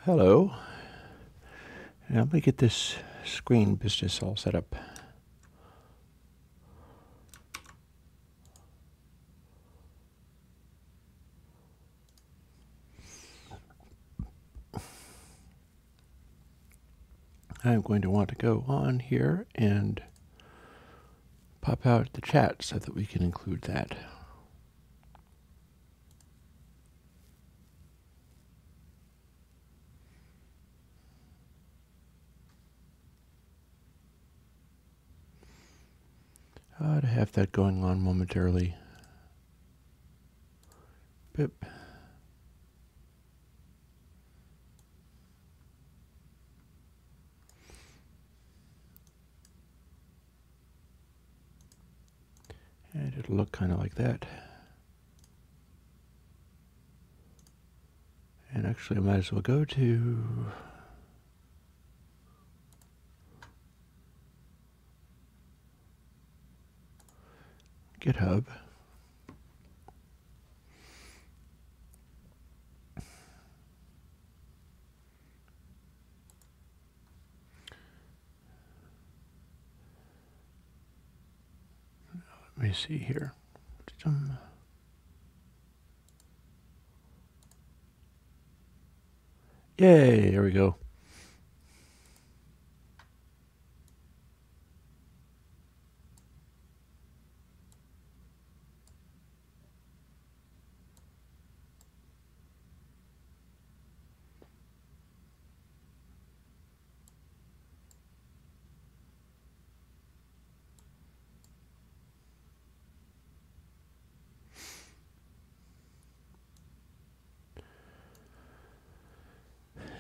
Hello. Now let me get this screen business all set up. I'm going to want to go on here and pop out the chat so that we can include that. To have that going on momentarily. Pip. And it'll look kind of like that. And actually I might as well go to GitHub. Let me see here. Yay, there we go.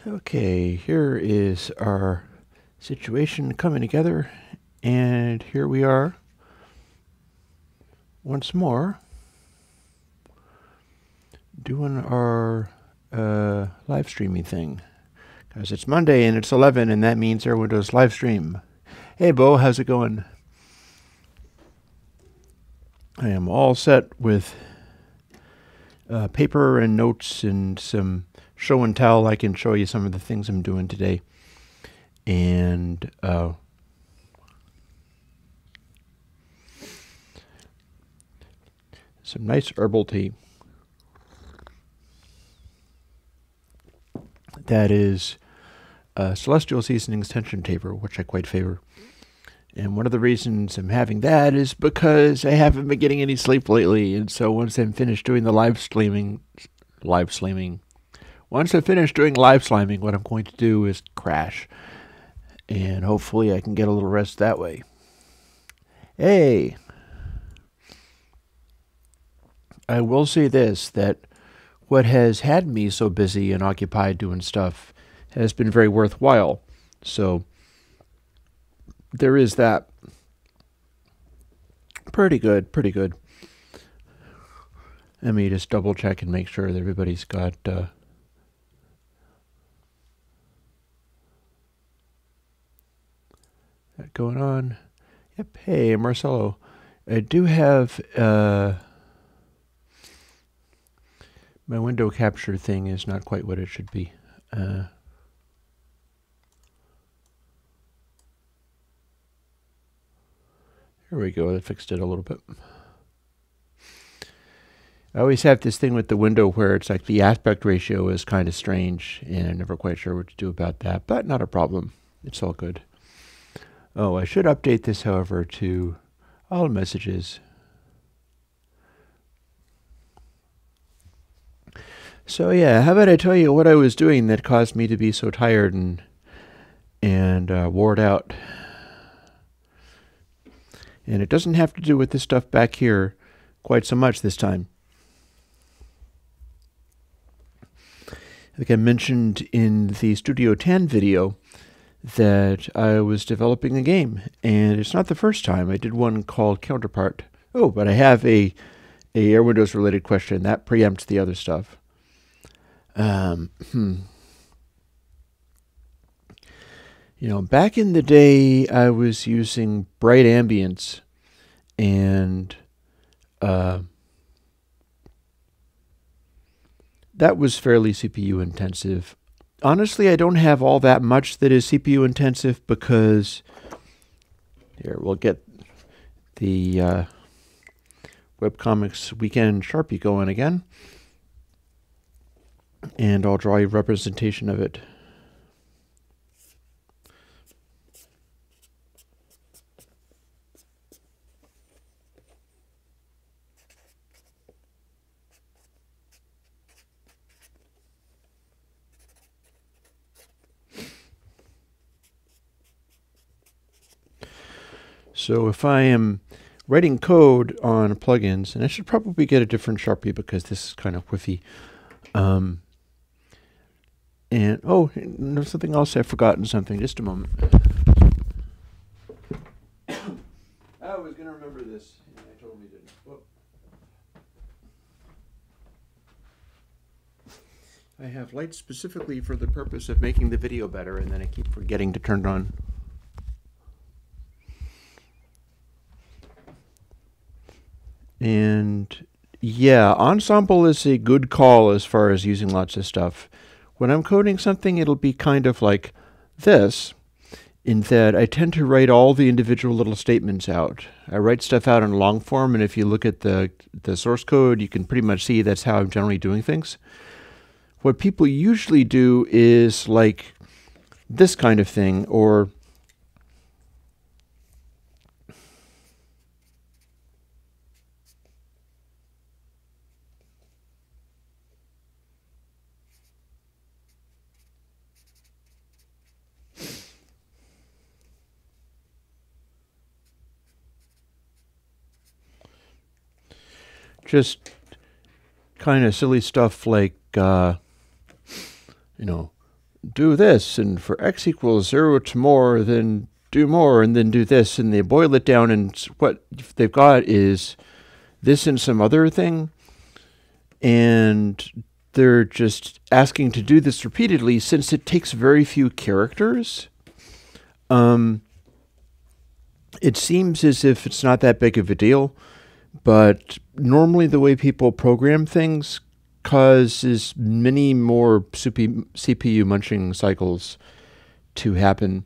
Okay, here is our situation coming together, and here we are once more doing our live streaming thing, because it's Monday and it's 11, and that means everyone does live stream. Hey Bo, how's it going? I am all set with paper and notes and some show and tell. I can show you some of the things I'm doing today. And some nice herbal tea. That is Celestial Seasonings Tension Taper, which I quite favor. And one of the reasons I'm having that is because I haven't been getting any sleep lately. And so once I'm finished doing the live streaming, once I finish doing live sliming, what I'm going to do is crash. And hopefully I can get a little rest that way. Hey! I will say this, that what has had me so busy and occupied doing stuff has been very worthwhile. So there is that. Pretty good, pretty good. Let me just double check and make sure that everybody's got that going on. Yep, hey Marcelo. I do have my window capture thing is not quite what it should be. Here we go, that fixed it a little bit. I always have this thing with the window where it's like the aspect ratio is kind of strange, and I'm never quite sure what to do about that, but not a problem. It's all good. Oh, I should update this, however, to all messages. So yeah, how about I tell you what I was doing that caused me to be so tired and wore out. And it doesn't have to do with this stuff back here quite so much this time. Like I mentioned in the Studio 10 video that I was developing a game, and it's not the first time. I did one called Counterpart. Oh, but I have a Air Windows related question that preempts the other stuff. You know, back in the day, I was using bright ambience, and that was fairly CPU intensive. honestly, I don't have all that much that is CPU intensive because here, we'll get the Webcomics Weekend Sharpie going again, and I'll draw a representation of it. So if I am writing code on plugins, and I should probably get a different Sharpie because this is kind of whiffy. And oh, there's something else I've forgotten something. Just a moment. I was going to remember this, and I totally didn't. Whoop. I have lights specifically for the purpose of making the video better, and then I keep forgetting to turn it on. And yeah, Ensemble is a good call as far as using lots of stuff. When I'm coding something, it'll be kind of like this, in that I tend to write all the individual little statements out. I write stuff out in long form, and if you look at the source code, you can pretty much see that's how I'm generally doing things. What people usually do is like this kind of thing, or just kind of silly stuff like, you know, do this, and for x equals 0 to more, then do more, and then do this, and they boil it down, and what they've got is this and some other thing, and they're just asking to do this repeatedly since it takes very few characters. It seems as if it's not that big of a deal, but normally the way people program things causes many more CPU munching cycles to happen.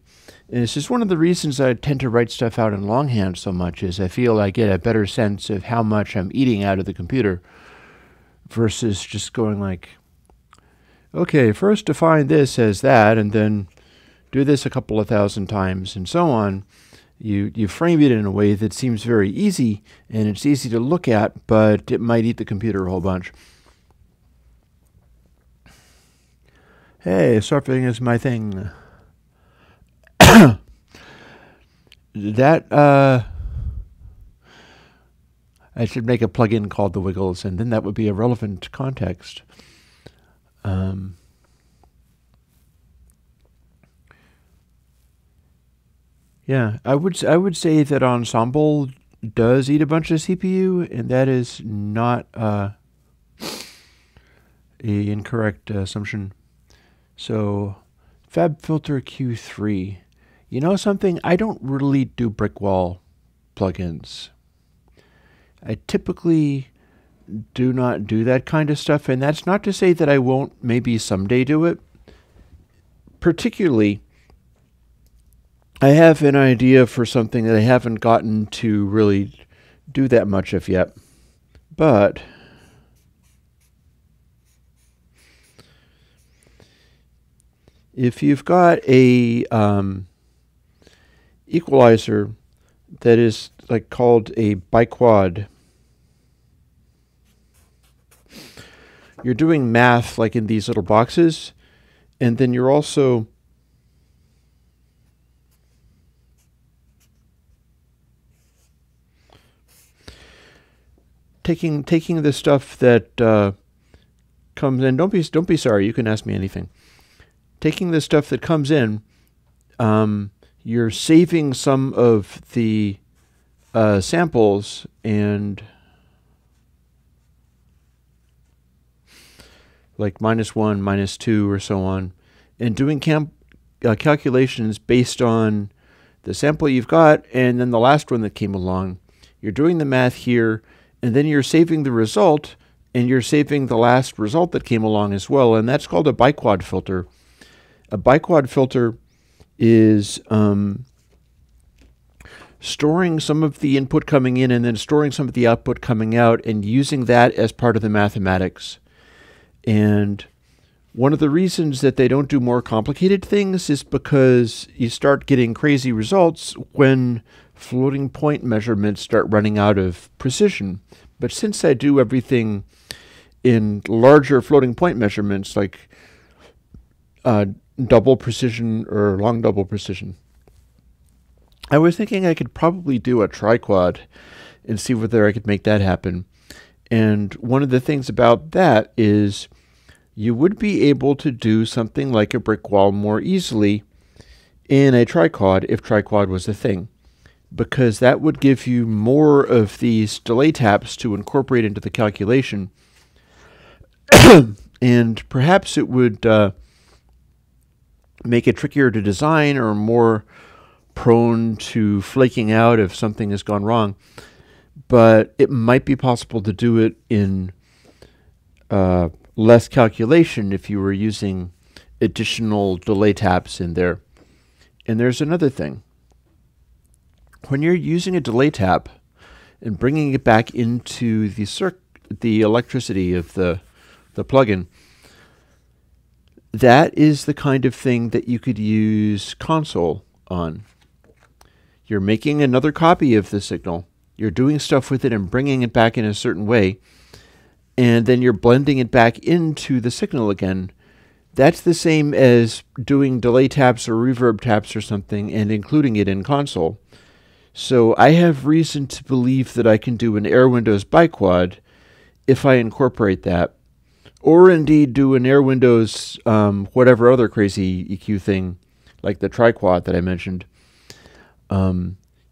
And it's just one of the reasons I tend to write stuff out in longhand so much, is I feel I get a better sense of how much I'm eating out of the computer versus just going like, okay, first define this as that, and then do this a couple of thousand times, and so on. You frame it in a way that seems very easy, and it's easy to look at, but it might eat the computer a whole bunch. Hey, surfing is my thing. That, I should make a plugin called The Wiggles, and then that would be a relevant context. Yeah, I would say that Ensemble does eat a bunch of CPU, and that is not a incorrect assumption. So, FabFilter Q3. You know something? I don't really do brick wall plugins. I typically do not do that kind of stuff, and that's not to say that I won't maybe someday do it. Particularly, I have an idea for something that I haven't gotten to really do that much of yet. But if you've got a equalizer that is like called a biquad, you're doing math like in these little boxes, and then you're also taking the stuff that comes in. Don't be sorry. You can ask me anything. Taking the stuff that comes in, you're saving some of the samples and like -1, -2, or so on, and doing calculations based on the sample you've got and then the last one that came along. You're doing the math here, and then you're saving the result, and you're saving the last result that came along as well, and that's called a biquad filter. A biquad filter is storing some of the input coming in and then storing some of the output coming out and using that as part of the mathematics. And one of the reasons that they don't do more complicated things is because you start getting crazy results when floating point measurements start running out of precision. But since I do everything in larger floating point measurements, like double precision or long double precision, I was thinking I could probably do a triquad and see whether I could make that happen. And one of the things about that is you would be able to do something like a brick wall more easily in a triquad if triquad was a thing, because that would give you more of these delay taps to incorporate into the calculation. And perhaps it would make it trickier to design or more prone to flaking out if something has gone wrong. But it might be possible to do it in less calculation if you were using additional delay taps in there. And there's another thing. When you're using a delay tap and bringing it back into the electricity of the plugin, that is the kind of thing that you could use console on. You're making another copy of the signal. You're doing stuff with it and bringing it back in a certain way, and then you're blending it back into the signal again. That's the same as doing delay taps or reverb taps or something and including it in console. So I have reason to believe that I can do an Air Windows biquad if I incorporate that, or indeed do an Air Windows whatever other crazy EQ thing like the triquad that I mentioned,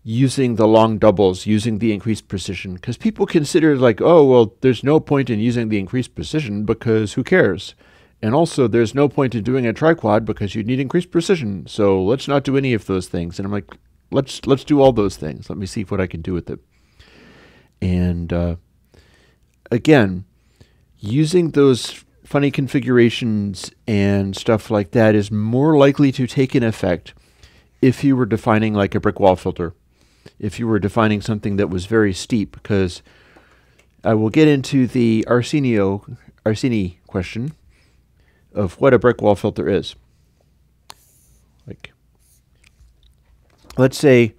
using the long doubles, using the increased precision. Because people consider like, oh, well, there's no point in using the increased precision because who cares? And also, there's no point in doing a triquad because you need increased precision. So let's not do any of those things. And I'm like, let's do all those things. Let me see what I can do with it. And again, using those funny configurations and stuff like that is more likely to take an effect if you were defining like a brick wall filter, if you were defining something that was very steep, because I will get into the Arseni question of what a brick wall filter is. Like, let's say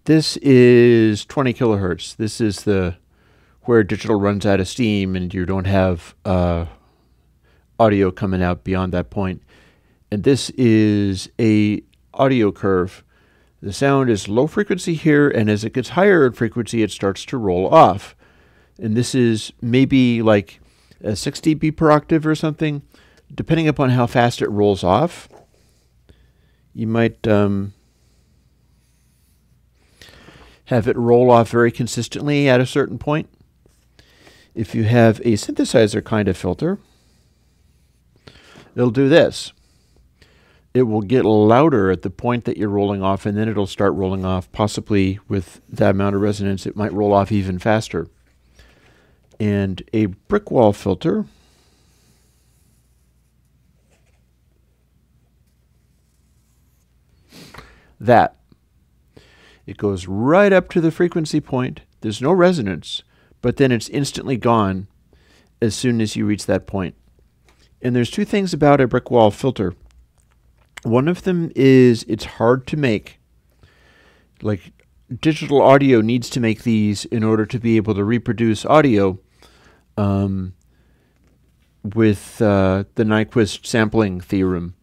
this is 20 kilohertz. This is where digital runs out of steam and you don't have audio coming out beyond that point. And this is a audio curve. The sound is low frequency here, and as it gets higher in frequency, it starts to roll off. And this is maybe like a 6 dB per octave or something. Depending upon how fast it rolls off, you might have it roll off very consistently at a certain point. If you have a synthesizer kind of filter, it'll do this. It will get louder at the point that you're rolling off, and then it'll start rolling off. Possibly with that amount of resonance, it might roll off even faster. And a brick wall filter it goes right up to the frequency point. There's no resonance, but then it's instantly gone as soon as you reach that point. And there's two things about a brick wall filter. One of them is it's hard to make. Like, digital audio needs to make these in order to be able to reproduce audio with the Nyquist sampling theorem.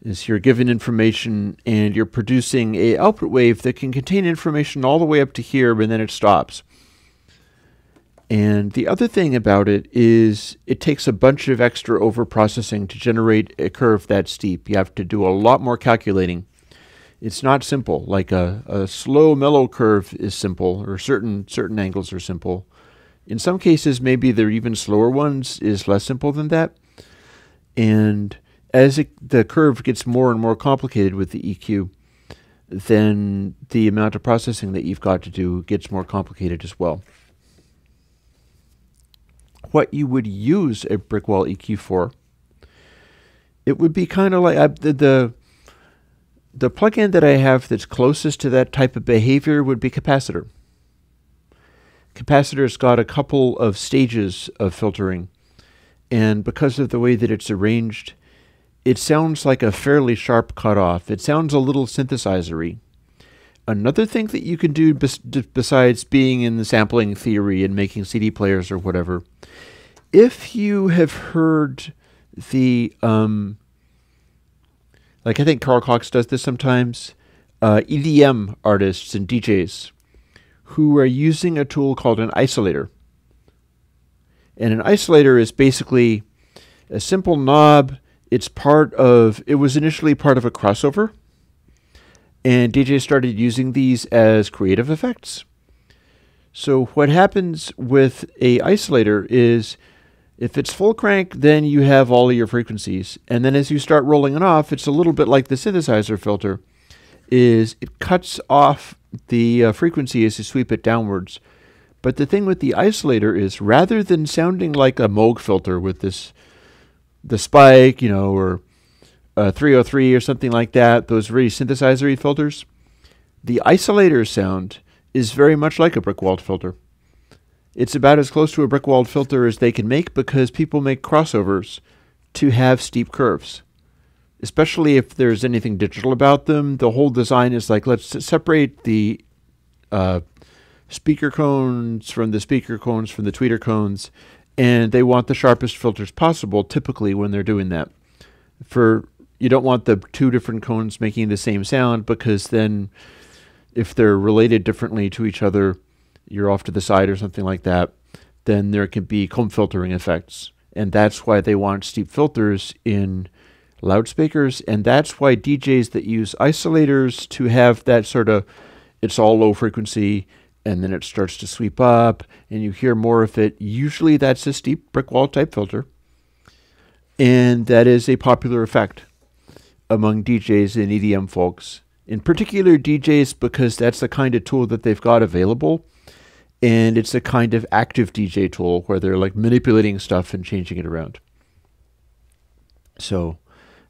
Is you're given information and you're producing an output wave that can contain information all the way up to here, but then it stops. And the other thing about it is it takes a bunch of extra overprocessing to generate a curve that steep. You have to do a lot more calculating. It's not simple. Like a slow, mellow curve is simple, or certain angles are simple. In some cases, maybe the even slower ones is less simple than that. And as the curve gets more and more complicated with the EQ, then the amount of processing that you've got to do gets more complicated as well. What you would use a brick wall EQ for It would be kind of like the plugin that I have that's closest to that type of behavior would be Capacitor. Capacitor's got a couple of stages of filtering, and because of the way that it's arranged, it sounds like a fairly sharp cutoff. It sounds a little synthesizer-y. Another thing that you can do besides being in the sampling theory and making CD players or whatever, if you have heard the, like I think Carl Cox does this sometimes, EDM artists and DJs who are using a tool called an isolator. And an isolator is basically a simple knob. It was initially part of a crossover, and DJs started using these as creative effects. So what happens with a isolator is if it's full crank, then you have all of your frequencies. And then as you start rolling it off, it's a little bit like the synthesizer filter, is it cuts off the frequency as you sweep it downwards. But the thing with the isolator is rather than sounding like a Moog filter with the spike, or 303 or something like that, those really synthesizer-y filters, the isolator sound is very much like a brick-walled filter. It's about as close to a brick-walled filter as they can make because people make crossovers to have steep curves. Especially if there's anything digital about them, the whole design is like, let's separate the speaker cones from the speaker cones from the tweeter cones, and they want the sharpest filters possible typically when they're doing that. You don't want the two different cones making the same sound, because then if they're related differently to each other, you're off to the side or something like that, then there can be comb filtering effects. And that's why they want steep filters in loudspeakers, and that's why DJs that use isolators to have that sort of, it's all low frequency, and then it starts to sweep up, and you hear more of it. Usually that's a steep brick wall type filter, and that is a popular effect among DJs and EDM folks. In particular DJs, because that's the kind of tool that they've got available, and it's a kind of active DJ tool where they're like manipulating stuff and changing it around. So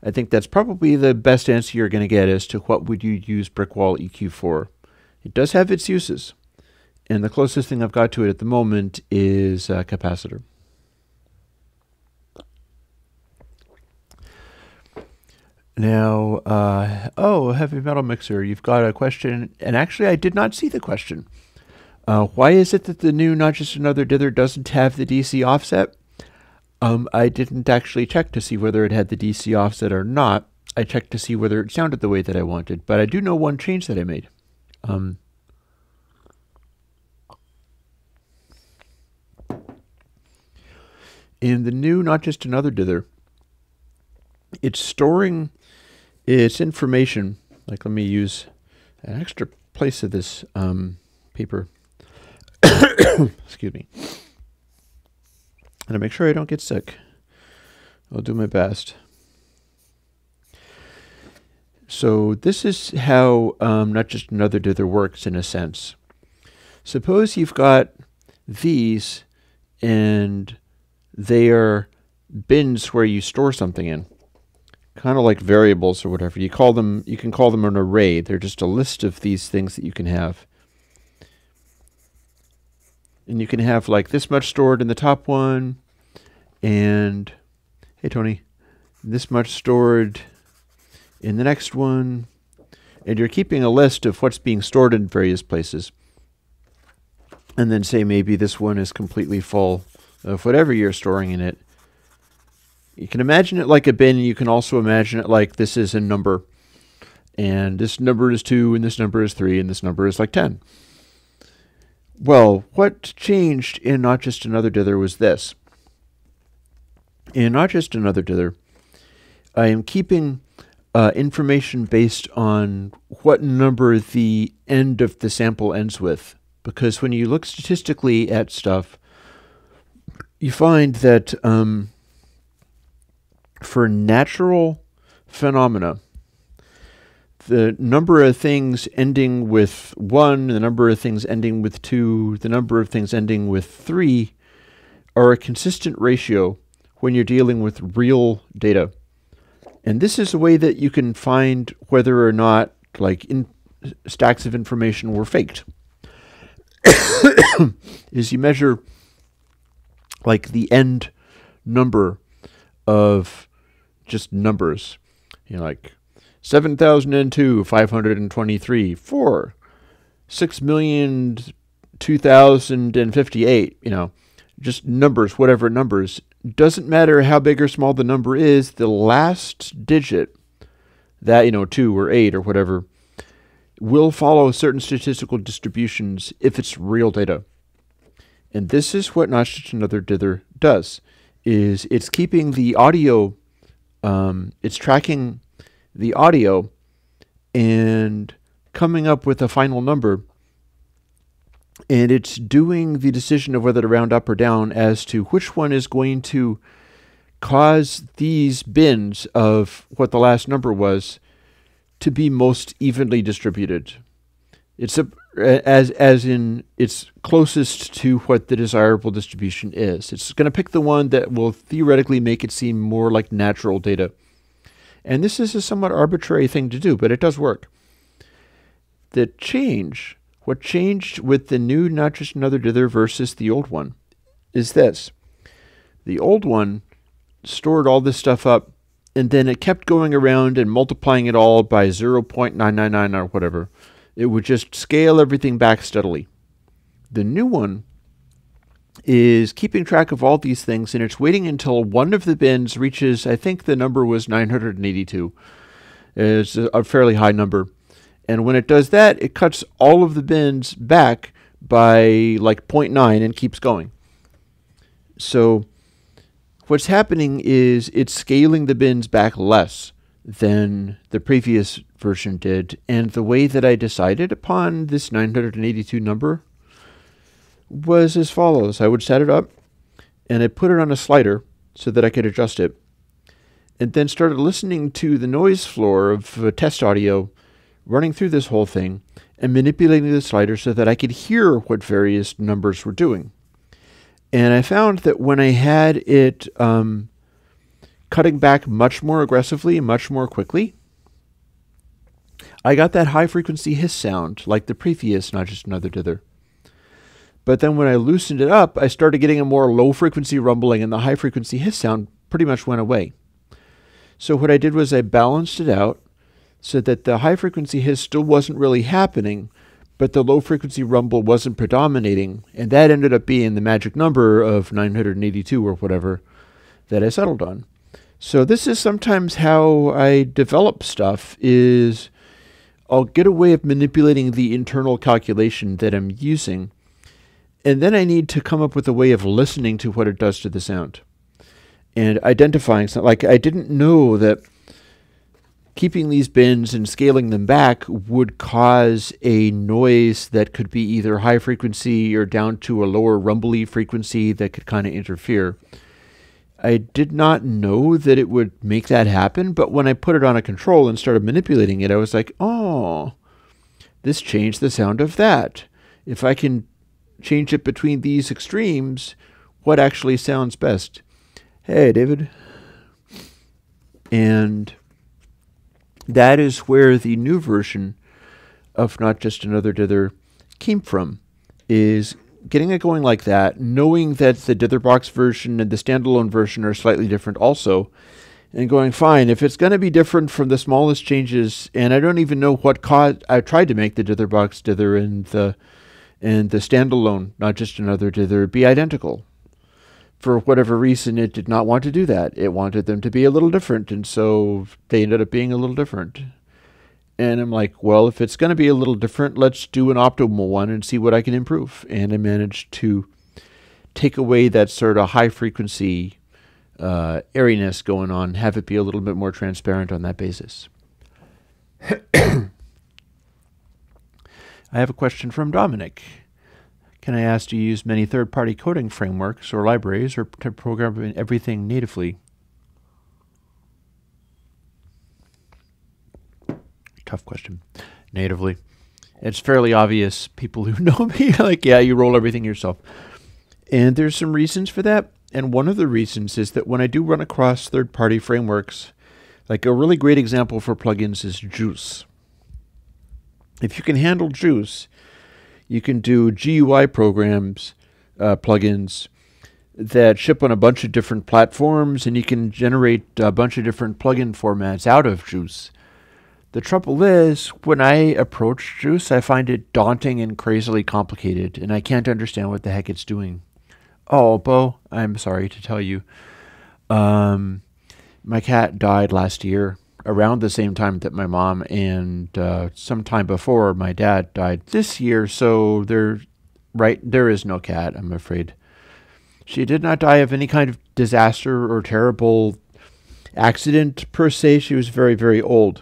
I think that's probably the best answer you're going to get as to what would you use Brickwall EQ for. It does have its uses, and the closest thing I've got to it at the moment is Capacitor. Now, Heavy Metal Mixer, you've got a question, and actually I did not see the question. Why is it that the new Not Just Another Dither doesn't have the DC offset? I didn't actually check to see whether it had the DC offset or not. I checked to see whether it sounded the way that I wanted, but I do know one change that I made. In the new Not Just Another Dither, it's storing its information. Like, let me use an extra place of this paper. Excuse me. And to make sure I don't get sick, I'll do my best. So this is how Not Just Another Dither works in a sense. Suppose you've got these, and they are bins where you store something in, kind of like variables or whatever. You can call them an array. They're just a list of these things that you can have. And you can have like this much stored in the top one, and hey Tony, this much stored in the next one, and you're keeping a list of what's being stored in various places. And then say maybe this one is completely full of whatever you're storing in it. You can imagine it like a bin, and you can also imagine it like this is a number, and this number is 2, and this number is 3, and this number is like 10. Well, what changed in Not Just Another Dither was this. In Not Just Another Dither, I am keeping information based on what number the end of the sample ends with. Because when you look statistically at stuff, you find that for natural phenomena, the number of things ending with 1, the number of things ending with 2, the number of things ending with 3 are a consistent ratio when you're dealing with real data. And this is a way that you can find whether or not like stacks of information were faked. Is you measure like the end number of just numbers, like 7,002, 523, 4, 6,002,058, just numbers, whatever numbers. Doesn't matter how big or small the number is, the last digit, that, 2 or 8 or whatever, will follow certain statistical distributions if it's real data. And this is what Not Just Another Dither does, is it's keeping the audio, it's tracking the audio and coming up with a final number. And it's doing the decision of whether to round up or down as to which one is going to cause these bins of what the last number was to be most evenly distributed. It's as in it's closest to what the desirable distribution is. It's going to pick the one that will theoretically make it seem more like natural data. And this is a somewhat arbitrary thing to do, but it does work. What changed with the new Not Just Another Dither versus the old one is this. The old one stored all this stuff up, and then it kept going around and multiplying it all by 0.999 or whatever. It would just scale everything back steadily. The new one is keeping track of all these things, and it's waiting until one of the bins reaches, I think the number was 982. It's a fairly high number. And when it does that, it cuts all of the bins back by like 0.9 and keeps going. So what's happening is it's scaling the bins back less than the previous version did. And the way that I decided upon this 982 number was as follows. I would set it up and I put it on a slider so that I could adjust it. And then started listening to the noise floor of test audio running through this whole thing and manipulating the slider so that I could hear what various numbers were doing. And I found that when I had it cutting back much more aggressively, much more quickly, I got that high-frequency hiss sound like the previous Not Just Another Dither. But then when I loosened it up, I started getting a more low-frequency rumbling, and the high-frequency hiss sound pretty much went away. So what I did was I balanced it out so that the high-frequency hiss still wasn't really happening, but the low-frequency rumble wasn't predominating, and that ended up being the magic number of 982 or whatever that I settled on. So this is sometimes how I develop stuff, is I'll get a way of manipulating the internal calculation that I'm using, and then I need to come up with a way of listening to what it does to the sound and identifying something. Like, I didn't know that keeping these bins and scaling them back would cause a noise that could be either high frequency or down to a lower rumbly frequency that could kind of interfere. I did not know that it would make that happen, but when I put it on a control and started manipulating it, I was like, oh, this changed the sound of that. If I can change it between these extremes, what actually sounds best? Hey, David. And that is where the new version of Not Just Another Dither came from, is getting it going like that, knowing that the Ditherbox version and the standalone version are slightly different also, and going, fine, if it's going to be different from the smallest changes, and I don't even know what caused, I tried to make the Ditherbox Dither and the standalone Not Just Another Dither be identical. For whatever reason, it did not want to do that. It wanted them to be a little different, and so they ended up being a little different. And I'm like, well, if it's going to be a little different, let's do an optimal one and see what I can improve. And I managed to take away that sort of high-frequency airiness going on, have it be a little bit more transparent on that basis. I have a question from Dominic. Can I ask, do you use many third-party coding frameworks or libraries, or to program everything natively? Tough question. Natively. It's fairly obvious. People who know me are like, yeah, you roll everything yourself. And there's some reasons for that. And one of the reasons is that when I do run across third-party frameworks, Like a really great example for plugins is Juice. If you can handle Juice, you can do GUI programs, plugins that ship on a bunch of different platforms, and you can generate a bunch of different plugin formats out of Juice. The trouble is, when I approach Juice, I find it daunting and crazily complicated, and I can't understand what the heck it's doing. Oh, Bo, I'm sorry to tell you. My cat died last year, around the same time that my mom, and sometime before my dad died this year, so there is no cat, I'm afraid. She did not die of any kind of disaster or terrible accident per se. She was very, very old.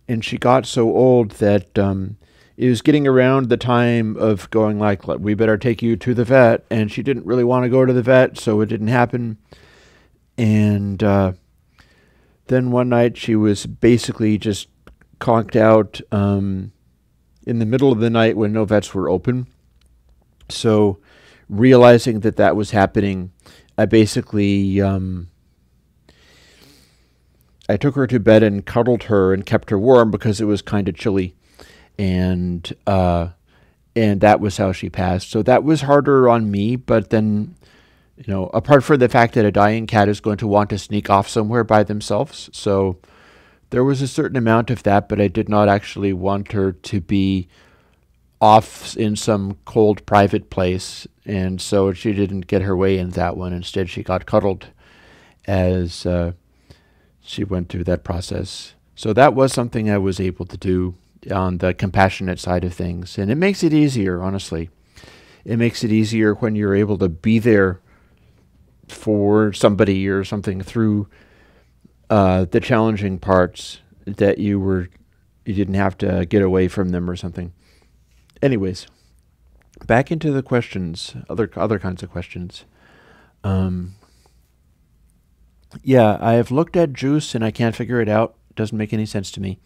And she got so old that it was getting around the time of going like, we better take you to the vet. And she didn't really want to go to the vet, so it didn't happen. And then one night she was basically just conked out in the middle of the night when no vets were open. So realizing that that was happening, I basically I took her to bed and cuddled her and kept her warm because it was kind of chilly, and that was how she passed. So that was harder on me, but then, apart from the fact that a dying cat is going to want to sneak off somewhere by themselves, so there was a certain amount of that, but I did not actually want her to be off in some cold private place, and so she didn't get her way in that one. Instead, she got cuddled as she went through that process. So that was something I was able to do on the compassionate side of things, and it makes it easier, honestly. It makes it easier when you're able to be there for somebody or something through the challenging parts that you didn't have to get away from them or something. Anyways, back into the questions, other kinds of questions. Yeah, I have looked at Juice and I can't figure it out. It doesn't make any sense to me.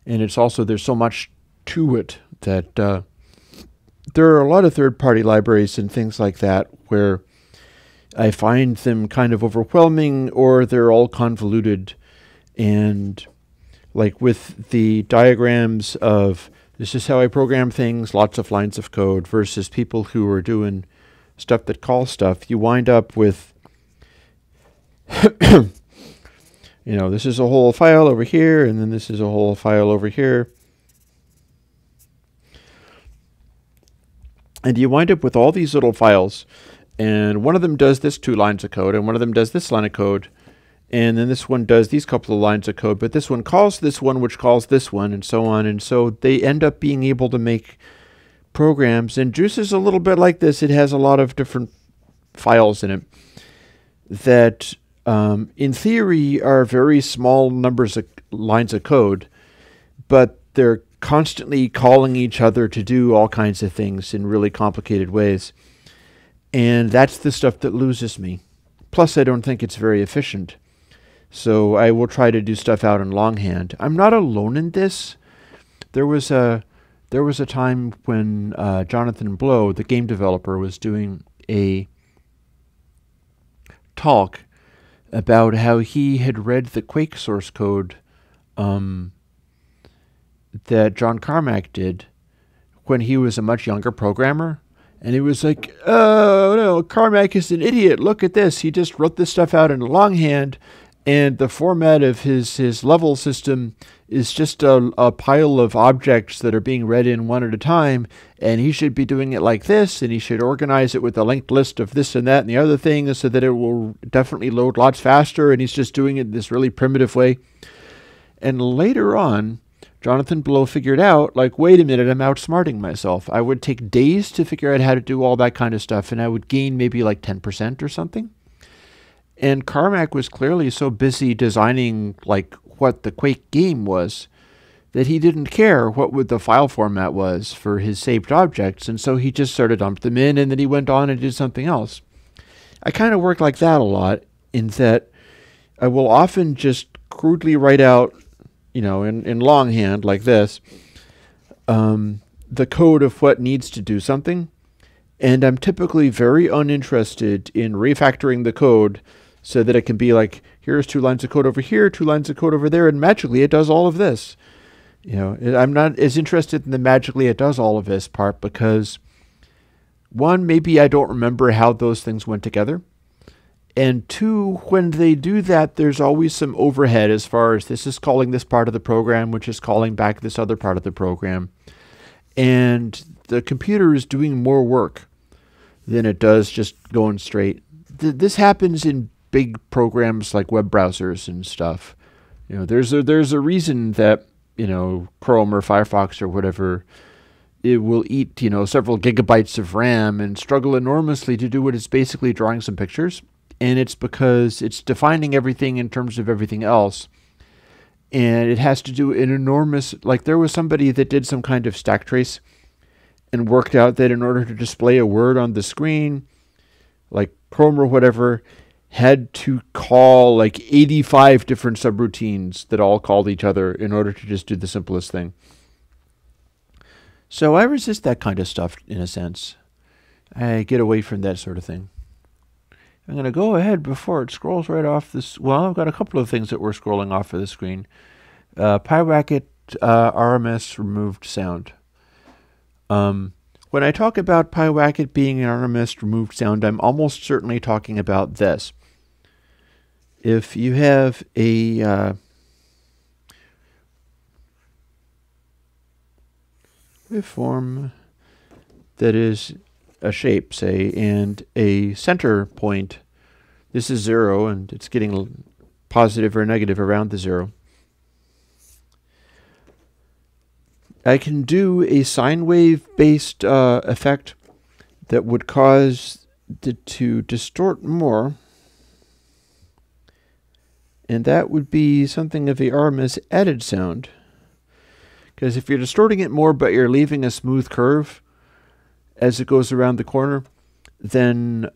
And it's also, there's so much to it that there are a lot of third-party libraries and things like that where I find them kind of overwhelming, or they're all convoluted. And like with the diagrams of this is how I program things, lots of lines of code, versus people who are doing stuff that calls stuff, you wind up with, this is a whole file over here, and then this is a whole file over here. And you wind up with all these little files, and one of them does this 2 lines of code, and one of them does this line of code, and then this one does these couple of lines of code, but this one calls this one, which calls this one, and so on. And so they end up being able to make programs. And Juice is a little bit like this. It has a lot of different files in it that, in theory, are very small numbers of lines of code, but they're constantly calling each other to do all kinds of things in really complicated ways. And that's the stuff that loses me. Plus, I don't think it's very efficient. So I will try to do stuff out in longhand. I'm not alone in this. There was a time when Jonathan Blow, the game developer, was doing a talk about how he had read the Quake source code that John Carmack did when he was a much younger programmer. And he was like, oh, no, Carmack is an idiot. Look at this. He just wrote this stuff out in longhand. And the format of his level system is just a pile of objects that are being read in one at a time. And he should be doing it like this. And he should organize it with a linked list of this and that and the other thing so that it will definitely load lots faster. And he's just doing it this really primitive way. And later on, Jonathan Blow figured out, like, wait a minute, I'm outsmarting myself. I would take days to figure out how to do all that kind of stuff. And I would gain maybe like 10% or something. And Carmack was clearly so busy designing like what the Quake game was that he didn't care what the file format was for his saved objects, and so he just sort of dumped them in, and then he went on and did something else. I kind of work like that a lot, in that I will often just crudely write out, in longhand like this, the code of what needs to do something, and I'm typically very uninterested in refactoring the code so that it can be like, here's 2 lines of code over here, 2 lines of code over there, and magically it does all of this. I'm not as interested in the magically it does all of this part because, one, maybe I don't remember how those things went together. And two, when they do that, there's always some overhead as far as this is calling this part of the program, which is calling back this other part of the program. And the computer is doing more work than it does just going straight. This happens in big programs like web browsers and stuff. There's a reason that, Chrome or Firefox or whatever, it will eat, several gigabytes of RAM and struggle enormously to do what is basically drawing some pictures. And it's because it's defining everything in terms of everything else. And it has to do an enormous, like there was somebody that did some kind of stack trace and worked out that in order to display a word on the screen, like Chrome or whatever, had to call like 85 different subroutines that all called each other in order to just do the simplest thing. So I resist that kind of stuff in a sense. I get away from that sort of thing. I'm going to go ahead before it scrolls right off this. Well, I've got a couple of things that were scrolling off of the screen. PyWacket RMS removed sound. When I talk about PyWacket being an RMS removed sound, I'm almost certainly talking about this. If you have a waveform that is a shape, say, and a center point, this is 0, and it's getting positive or negative around the 0. I can do a sine wave based effect that would cause it to distort more, and that would be something of a RMS added sound, because if you're distorting it more but you're leaving a smooth curve as it goes around the corner, then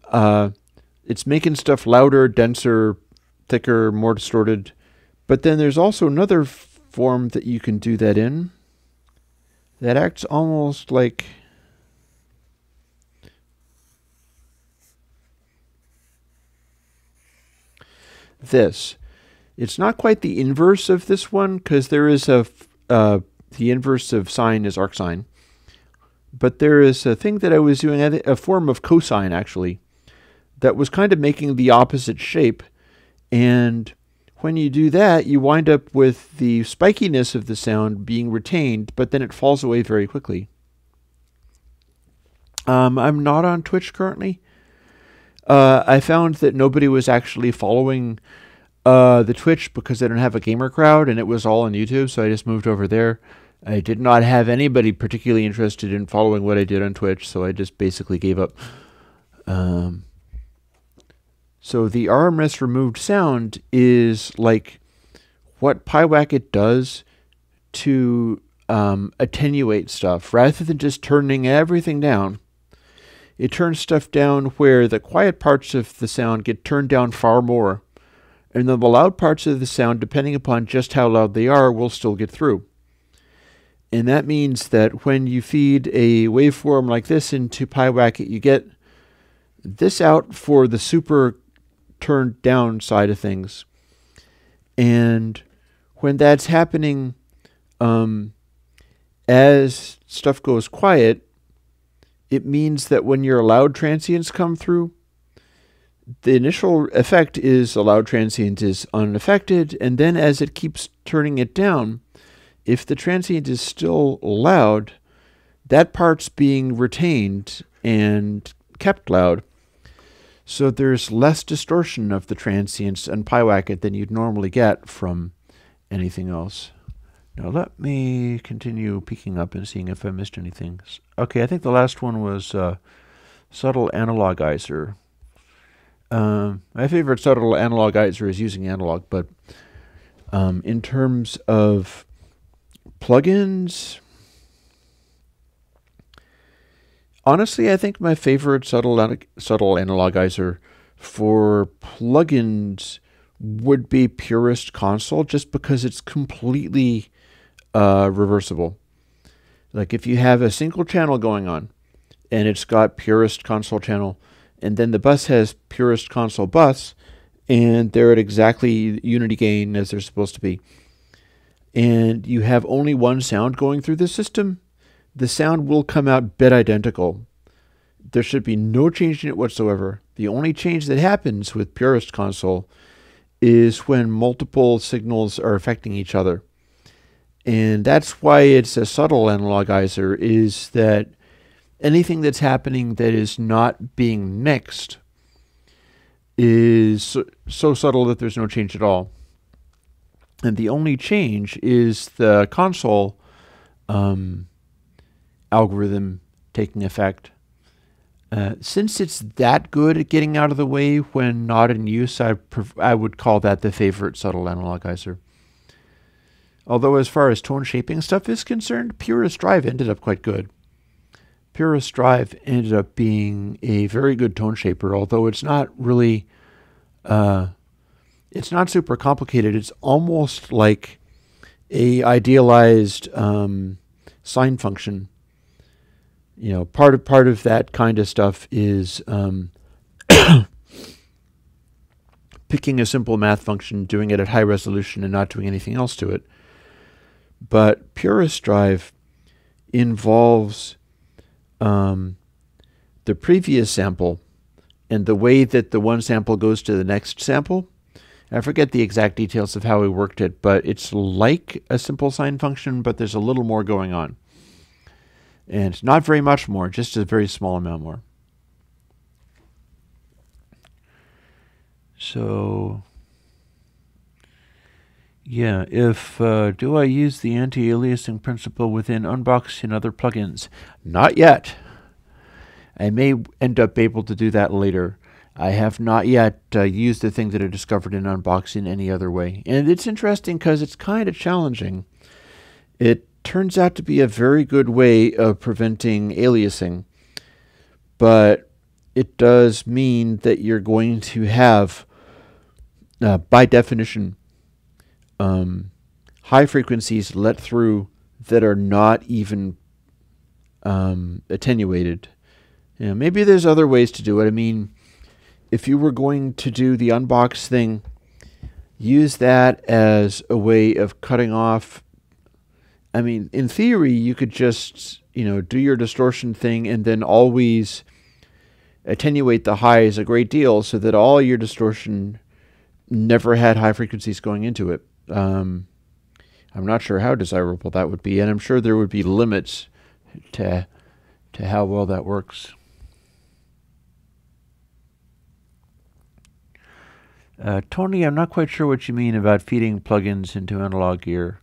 it's making stuff louder, denser, thicker, more distorted. But then there's also another form that you can do that in that acts almost like this. It's not quite the inverse of this one, because there is the inverse of sine is arcsine. But there is a thing that I was doing, a form of cosine actually, that was kind of making the opposite shape. And when you do that, you wind up with the spikiness of the sound being retained, but then it falls away very quickly. I'm not on Twitch currently. I found that nobody was actually following the Twitch because they don't have a gamer crowd, and it was all on YouTube, so I just moved over there. I did not have anybody particularly interested in following what I did on Twitch, so I just basically gave up. So the RMS removed sound is like what PyWacket does to attenuate stuff. Rather than just turning everything down, it turns stuff down where the quiet parts of the sound get turned down far more, and then the loud parts of the sound, depending upon just how loud they are, will still get through. And that means that when you feed a waveform like this into PyWacket, you get this out for the super turned down side of things. And when that's happening, as stuff goes quiet, it means that when your loud transients come through, the initial effect is a loud transient is unaffected, and then as it keeps turning it down, if the transient is still loud, that part's being retained and kept loud. So there's less distortion of the transients in PyWacket than you'd normally get from anything else. Now let me continue peeking up and seeing if I missed anything. Okay, I think the last one was subtle analogizer. My favorite subtle analogizer is using analog, but in terms of plugins, honestly, I think my favorite subtle analogizer for plugins would be Purist Console, just because it's completely reversible. Like if you have a single channel going on and it's got Purist Console channel, and then the bus has Purist Console bus, and they're at exactly unity gain as they're supposed to be, and you have only one sound going through the system, the sound will come out bit identical. There should be no change in it whatsoever. The only change that happens with Purist Console is when multiple signals are affecting each other. And that's why it's a subtle analogizer, is that anything that's happening that is not being mixed is so subtle that there's no change at all. And the only change is the console algorithm taking effect. Since it's that good at getting out of the way when not in use, I would call that the favorite subtle analogizer. Although as far as tone shaping stuff is concerned, Purist Drive ended up quite good. Purist Drive ended up being a very good tone shaper, although it's not really, it's not super complicated. It's almost like a idealized sine function. You know, part of that kind of stuff is picking a simple math function, doing it at high resolution, and not doing anything else to it. But Purist Drive involves the previous sample and the way that the one sample goes to the next sample. I forget the exact details of how we worked it, but it's like a simple sine function, but there's a little more going on. And it's not very much more, just a very small amount more. So, yeah, do I use the anti-aliasing principle within Unbox and other plugins? Not yet. I may end up able to do that later. I have not yet used the thing that I discovered in Unbox in any other way. And it's interesting because it's kind of challenging. It turns out to be a very good way of preventing aliasing, but it does mean that you're going to have, by definition, high frequencies let through that are not even attenuated. You know, maybe there's other ways to do it. I mean, if you were going to do the Unbox thing, use that as a way of cutting off. I mean, in theory, you could just, do your distortion thing and then always attenuate the highs a great deal so that all your distortion never had high frequencies going into it. I'm not sure how desirable that would be, and I'm sure there would be limits to how well that works. Tony, I'm not quite sure what you mean about feeding plugins into analog gear.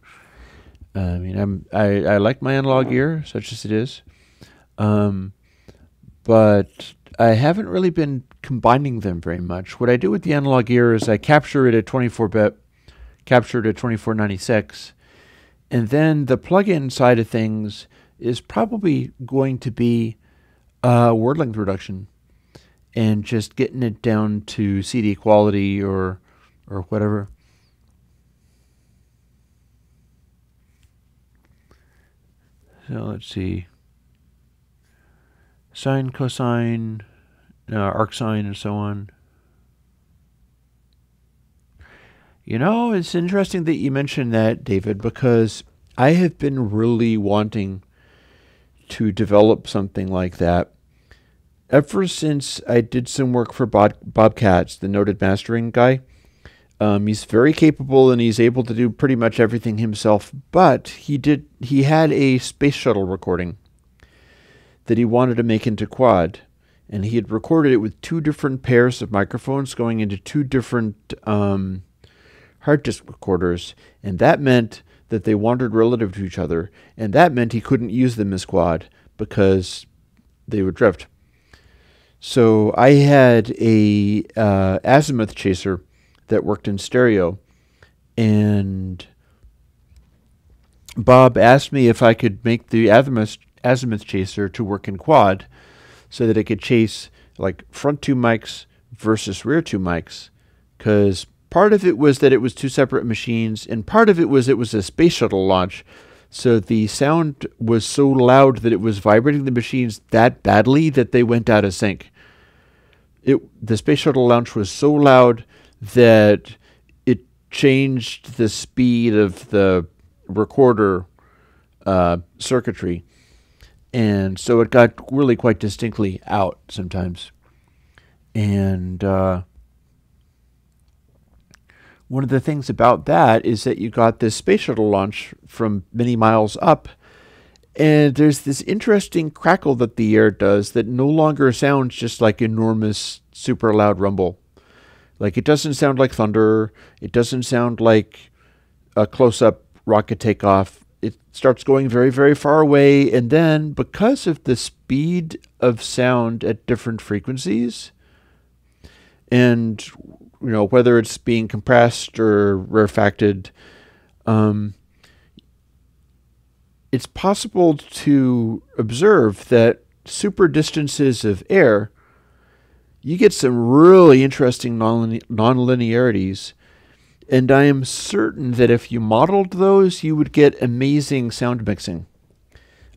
I mean, I like my analog gear, such as it is, but I haven't really been combining them very much. What I do with the analog gear is I capture it at 24-bit, capture it at 2496, and then the plugin side of things is probably going to be word length reduction and just getting it down to CD quality or whatever. So let's see. Sine, cosine, arcsine, and so on. It's interesting that you mentioned that, David, because I have been really wanting to develop something like that ever since I did some work for Bob Katz, the noted mastering guy. He's very capable and he's able to do pretty much everything himself, but he had a space shuttle recording that he wanted to make into quad, and he had recorded it with two different pairs of microphones going into two different hard disk recorders, and that meant that they wandered relative to each other, and that meant he couldn't use them as quad because they would drift. So I had a azimuth chaser that worked in stereo, and Bob asked me if I could make the azimuth chaser to work in quad so that it could chase like front two mics versus rear two mics, because part of it was that it was two separate machines, and part of it was a space shuttle launch, so the sound was so loud that it was vibrating the machines that badly that they went out of sync. The space shuttle launch was so loud that it changed the speed of the recorder circuitry. And so it got really quite distinctly out sometimes. And one of the things about that is that you got this space shuttle launch from many miles up, and there's this interesting crackle that the air does that no longer sounds just like enormous, super loud rumble. Like, it doesn't sound like thunder. It doesn't sound like a close-up rocket takeoff. It starts going very, very far away, and then, because of the speed of sound at different frequencies, and whether it's being compressed or rarefacted, it's possible to observe that super distances of air, you get some really interesting nonlinearities. And I am certain that if you modeled those, you would get amazing sound mixing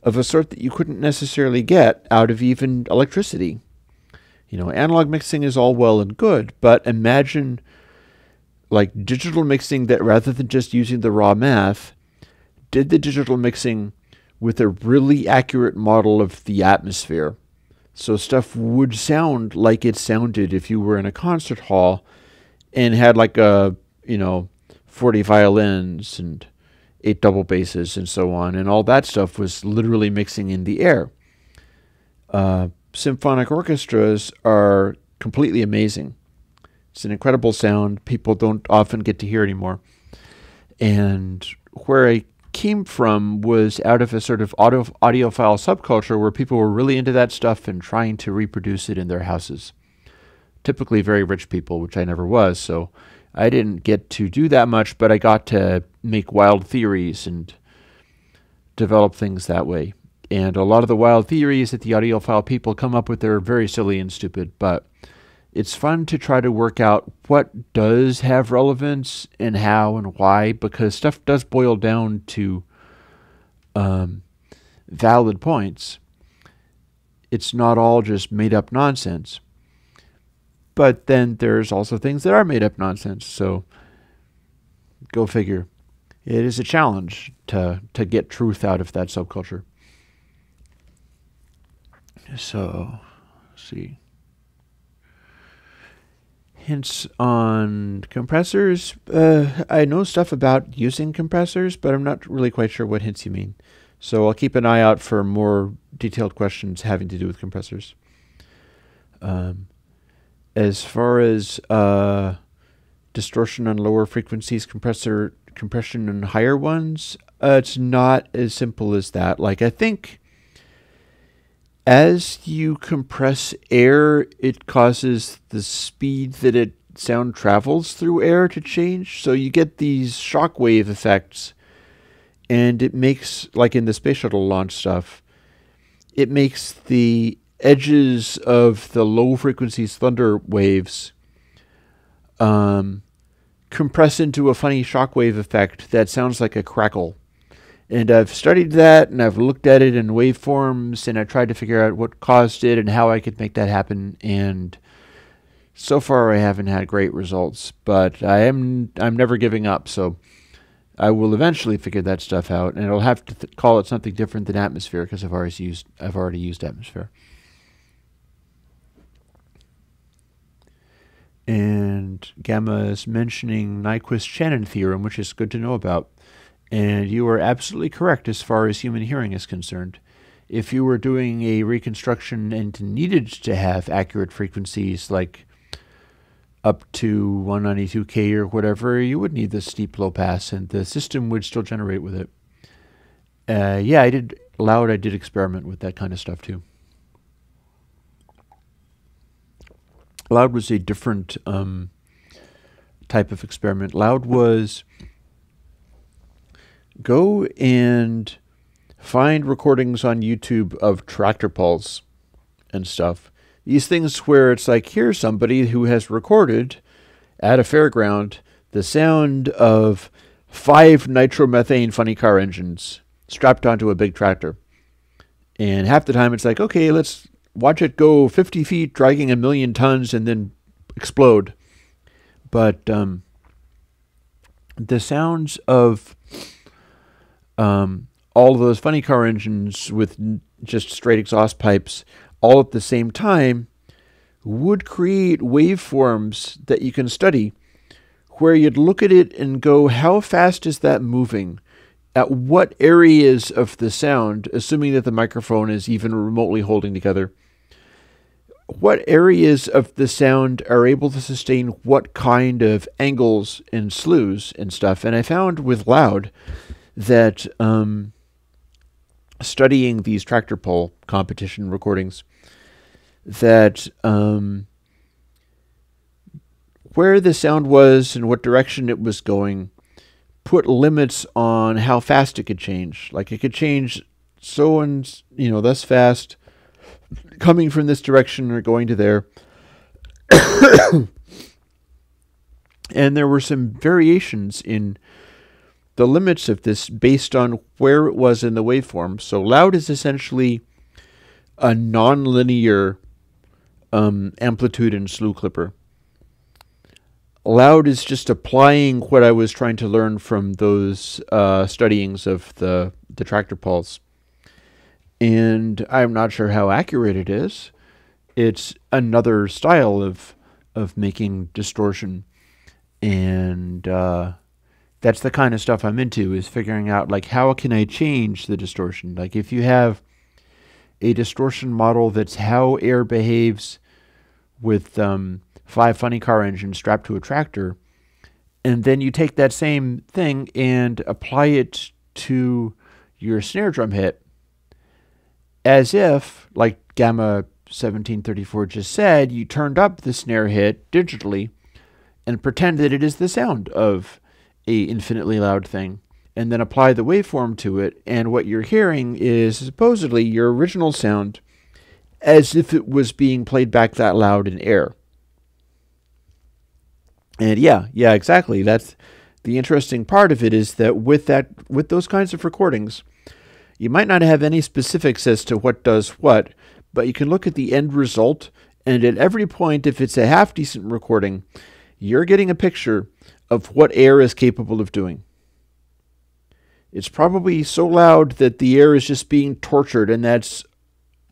of a sort that you couldn't necessarily get out of even electricity. Analog mixing is all well and good, but imagine like digital mixing that, rather than just using the raw math, did the digital mixing with a really accurate model of the atmosphere. So stuff would sound like it sounded if you were in a concert hall and had like 40 violins and 8 double basses and so on, and all that stuff was literally mixing in the air. Symphonic orchestras are completely amazing. It's an incredible sound people don't often get to hear anymore. And where I came from was out of a sort of audiophile subculture where people were really into that stuff and trying to reproduce it in their houses. Typically very rich people, which I never was, so I didn't get to do that much, but I got to make wild theories and develop things that way. And a lot of the wild theories that the audiophile people come up with are very silly and stupid, but it's fun to try to work out what does have relevance and how and why, because stuff does boil down to valid points. It's not all just made up nonsense. But then there's also things that are made up nonsense, so go figure. It is a challenge to get truth out of that subculture. So, let's see. Hints on compressors. I know stuff about using compressors, but I'm not really quite sure what hints you mean. So I'll keep an eye out for more detailed questions having to do with compressors. As far as distortion on lower frequencies, compression on higher ones, it's not as simple as that. Like, I think as you compress air, it causes the speed that sound travels through air to change. So you get these shockwave effects, and it makes, like in the space shuttle launch stuff, it makes the edges of the low frequencies thunder waves compress into a funny shockwave effect that sounds like a crackle. And I've studied that, and I've looked at it in waveforms, and I tried to figure out what caused it and how I could make that happen. And so far, I haven't had great results, but I'm never giving up. So I will eventually figure that stuff out, and I'll have to call it something different than atmosphere because I've already used atmosphere. And Gamma is mentioning Nyquist-Shannon theorem, which is good to know about. And you are absolutely correct as far as human hearing is concerned. If you were doing a reconstruction and needed to have accurate frequencies, like up to 192K or whatever, you would need the steep low pass, and the system would still generate with it. Yeah, I did experiment with that kind of stuff too. Loud was a different type of experiment. Loud was go and find recordings on YouTube of tractor pulls and stuff. These things where it's like, here's somebody who has recorded at a fairground the sound of 5 nitromethane funny car engines strapped onto a big tractor. And half the time it's like, okay, let's watch it go 50 feet, dragging 1 million tons, and then explode. But the sounds of all of those funny car engines with just straight exhaust pipes all at the same time would create waveforms that you can study, where you'd look at it and go, how fast is that moving? At what areas of the sound, assuming that the microphone is even remotely holding together, what areas of the sound are able to sustain what kind of angles and slews and stuff? And I found with loud that studying these tractor pull competition recordings, that where the sound was and what direction it was going put limits on how fast it could change. Like, it could change so and, thus fast coming from this direction or going to there. And there were some variations in the limits of this based on where it was in the waveform. So loud is essentially a non-linear amplitude and slew clipper. Loud is just applying what I was trying to learn from those studyings of the tractor pulse. And I'm not sure how accurate it is. It's another style of making distortion. And that's the kind of stuff I'm into, is figuring out, like, how can I change the distortion? Like, if you have a distortion model that's how air behaves with 5 funny car engines strapped to a tractor, and then you take that same thing and apply it to your snare drum hit, as if, like Gamma 1734 just said, you turned up the snare hit digitally and pretend that it is the sound of a infinitely loud thing, and then apply the waveform to it, and what you're hearing is supposedly your original sound as if it was being played back that loud in air. And yeah, exactly. That's the interesting part of it, is that with those kinds of recordings, you might not have any specifics as to what does what, but you can look at the end result, and at every point, if it's a half-decent recording, you're getting a picture of what air is capable of doing. It's probably so loud that the air is just being tortured, and that's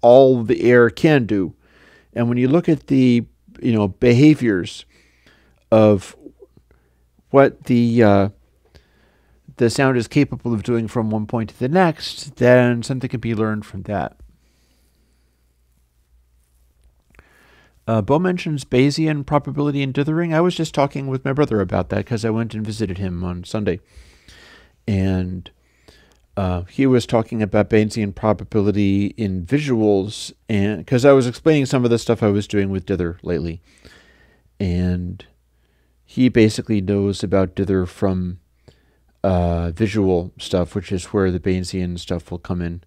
all the air can do. And when you look at the behaviors of what the sound is capable of doing from one point to the next, then something can be learned from that. Bo mentions Bayesian probability and dithering. I was just talking with my brother about that because I went and visited him on Sunday. And he was talking about Bayesian probability in visuals, and because I was explaining some of the stuff I was doing with dither lately. And he basically knows about dither from visual stuff, which is where the Bayesian stuff will come in.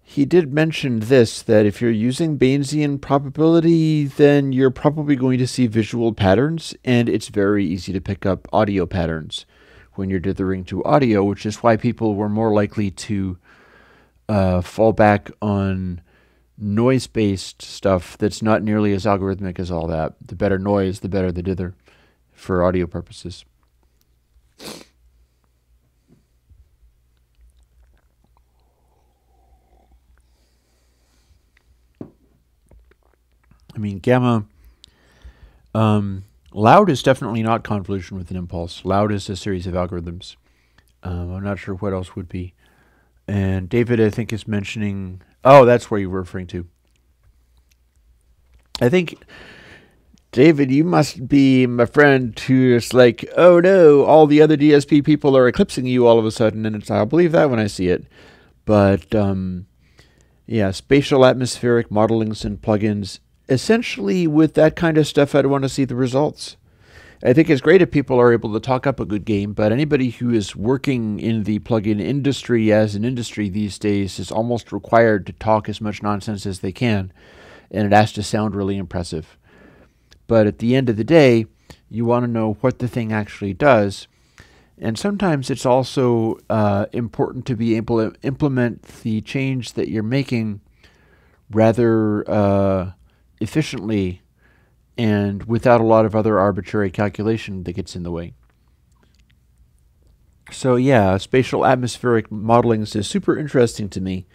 He did mention this, that if you're using Bayesian probability, then you're probably going to see visual patterns, and it's very easy to pick up audio patterns when you're dithering to audio, which is why people were more likely to fall back on noise-based stuff that's not nearly as algorithmic as all that. The better noise, the better the dither for audio purposes. I mean, Gamma, loud is definitely not convolution with an impulse. Loud is a series of algorithms. I'm not sure what else would be. And David, I think, is mentioning... Oh, that's where you were referring to. I think, David, you must be my friend who's like, oh no, all the other DSP people are eclipsing you all of a sudden, and I'll believe that when I see it. But, yeah, spatial atmospheric modelings and plugins. Essentially, with that kind of stuff, I'd want to see the results. I think it's great if people are able to talk up a good game, but anybody who is working in the plugin industry as an industry these days is almost required to talk as much nonsense as they can, and it has to sound really impressive. But at the end of the day, you want to know what the thing actually does, and sometimes it's also important to be able to implement the change that you're making rather efficiently and without a lot of other arbitrary calculation that gets in the way. So yeah, spatial atmospheric modeling is super interesting to me,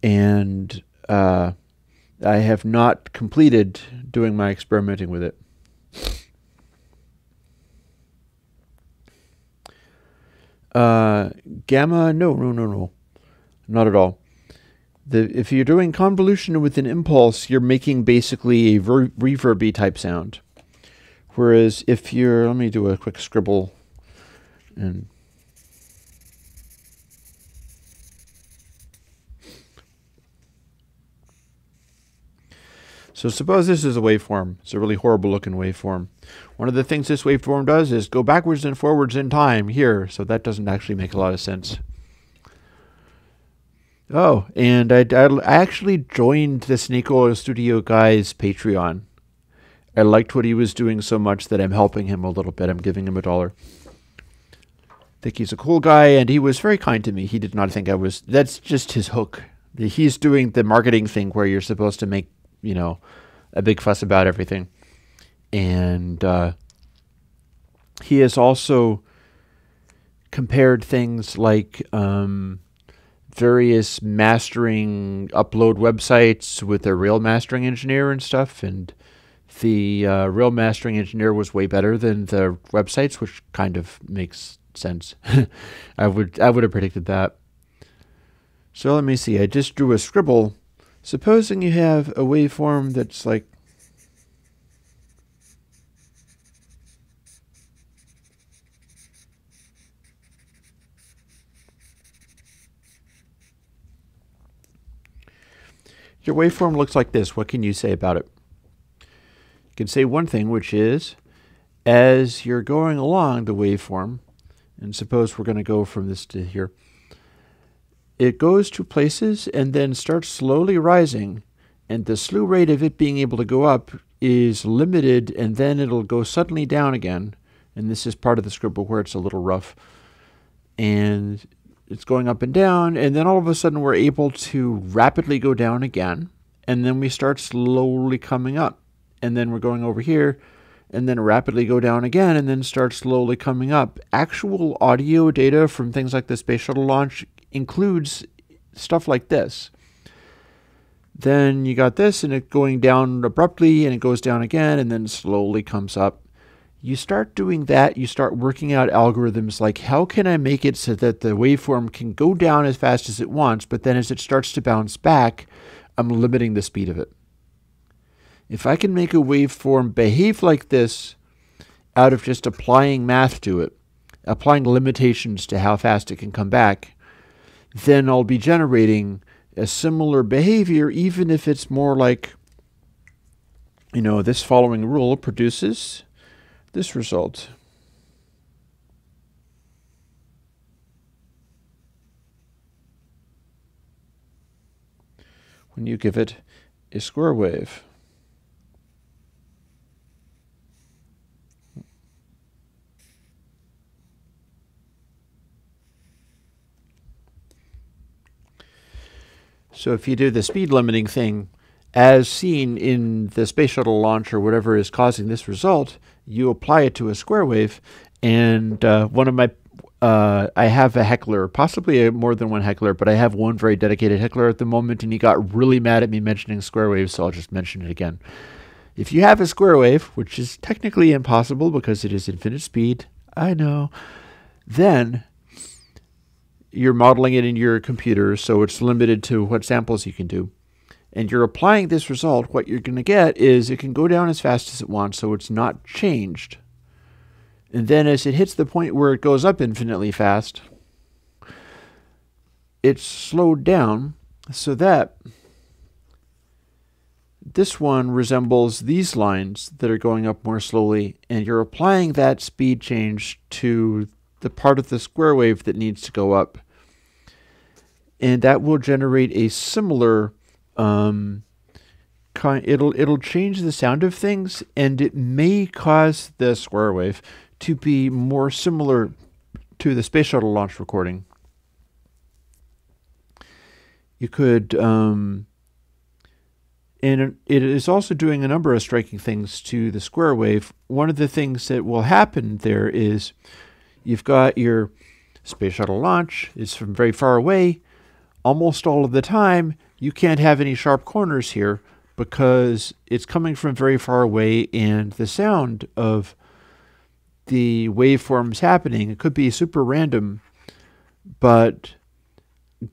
and I have not completed doing my experimenting with it. Gamma, no, not at all. If you're doing convolution with an impulse, you're making basically a reverby type sound. Whereas if you're, let me do a quick scribble. And so suppose this is a waveform. It's a really horrible looking waveform. One of the things this waveform does is go backwards and forwards in time here. So that doesn't actually make a lot of sense. Oh, and I actually joined the Snake Oil Studio guy's Patreon. I liked what he was doing so much that I'm helping him a little bit. I'm giving him $1. I think he's a cool guy, and he was very kind to me. He did not think I was... That's just his hook. He's doing the marketing thing where you're supposed to make, you know, a big fuss about everything. And he has also compared things like various mastering upload websites with a real mastering engineer and stuff, and the real mastering engineer was way better than the websites, which kind of makes sense. I would have predicted that. So let me see. I just drew a scribble. Supposing you have a waveform that's like your waveform looks like this. What can you say about it? You can say one thing, which is, as you're going along the waveform, and suppose we're going to go from this to here, it goes to places and then starts slowly rising, and the slew rate of it being able to go up is limited, and then it'll go suddenly down again. And this is part of the scribble where it's a little rough. And it's going up and down, and then all of a sudden we're able to rapidly go down again, and then we start slowly coming up. And then we're going over here, and then rapidly go down again, and then start slowly coming up. Actual audio data from things like the Space Shuttle launch includes stuff like this. Then you got this, and it going down abruptly, and it goes down again, and then slowly comes up. You start doing that, you start working out algorithms like, how can I make it so that the waveform can go down as fast as it wants, but then as it starts to bounce back, I'm limiting the speed of it. If I can make a waveform behave like this out of just applying math to it, applying limitations to how fast it can come back, then I'll be generating a similar behavior, even if it's more like, you know, this following rule produces this result. When you give it a square wave. So if you do the speed limiting thing, as seen in the Space Shuttle launch or whatever is causing this result, you apply it to a square wave, and one of my, I have a heckler, possibly more than one heckler, but I have one very dedicated heckler at the moment, and he got really mad at me mentioning square waves, so I'll just mention it again. If you have a square wave, which is technically impossible because it is infinite speed, I know, then you're modeling it in your computer, so it's limited to what samples you can do. And you're applying this result, what you're going to get is it can go down as fast as it wants, so it's not changed. And then as it hits the point where it goes up infinitely fast, it's slowed down so that this one resembles these lines that are going up more slowly, and you're applying that speed change to the part of the square wave that needs to go up. And that will generate a similar it'll change the sound of things, and it may cause the square wave to be more similar to the Space Shuttle launch recording. You could and And it is also doing a number of striking things to the square wave. One of the things that will happen there is you've got your space shuttle launch. It's from very far away. Almost all of the time, you can't have any sharp corners here because it's coming from very far away, and the sound of the waveforms happening, it could be super random, but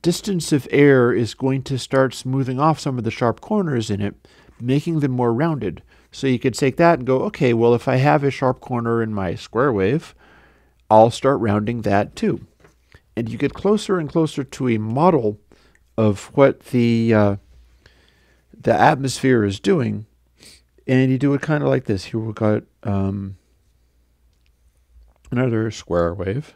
distance of air is going to start smoothing off some of the sharp corners in it, making them more rounded. So you could take that and go, okay, well, if I have a sharp corner in my square wave, I'll start rounding that too. And you get closer and closer to a model of what the atmosphere is doing, and you do it kind of like this. Here we've got another square wave.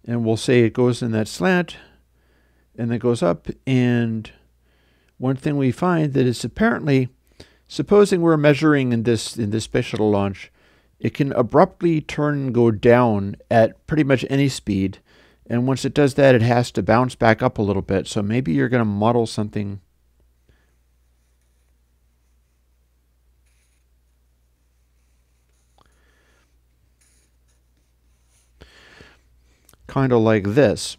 And we'll say it goes in that slant, and then goes up, and one thing we find that is apparently, supposing we're measuring in this space shuttle launch, it can abruptly turn and go down at pretty much any speed, and once it does that, it has to bounce back up a little bit. So maybe you're going to model something kind of like this.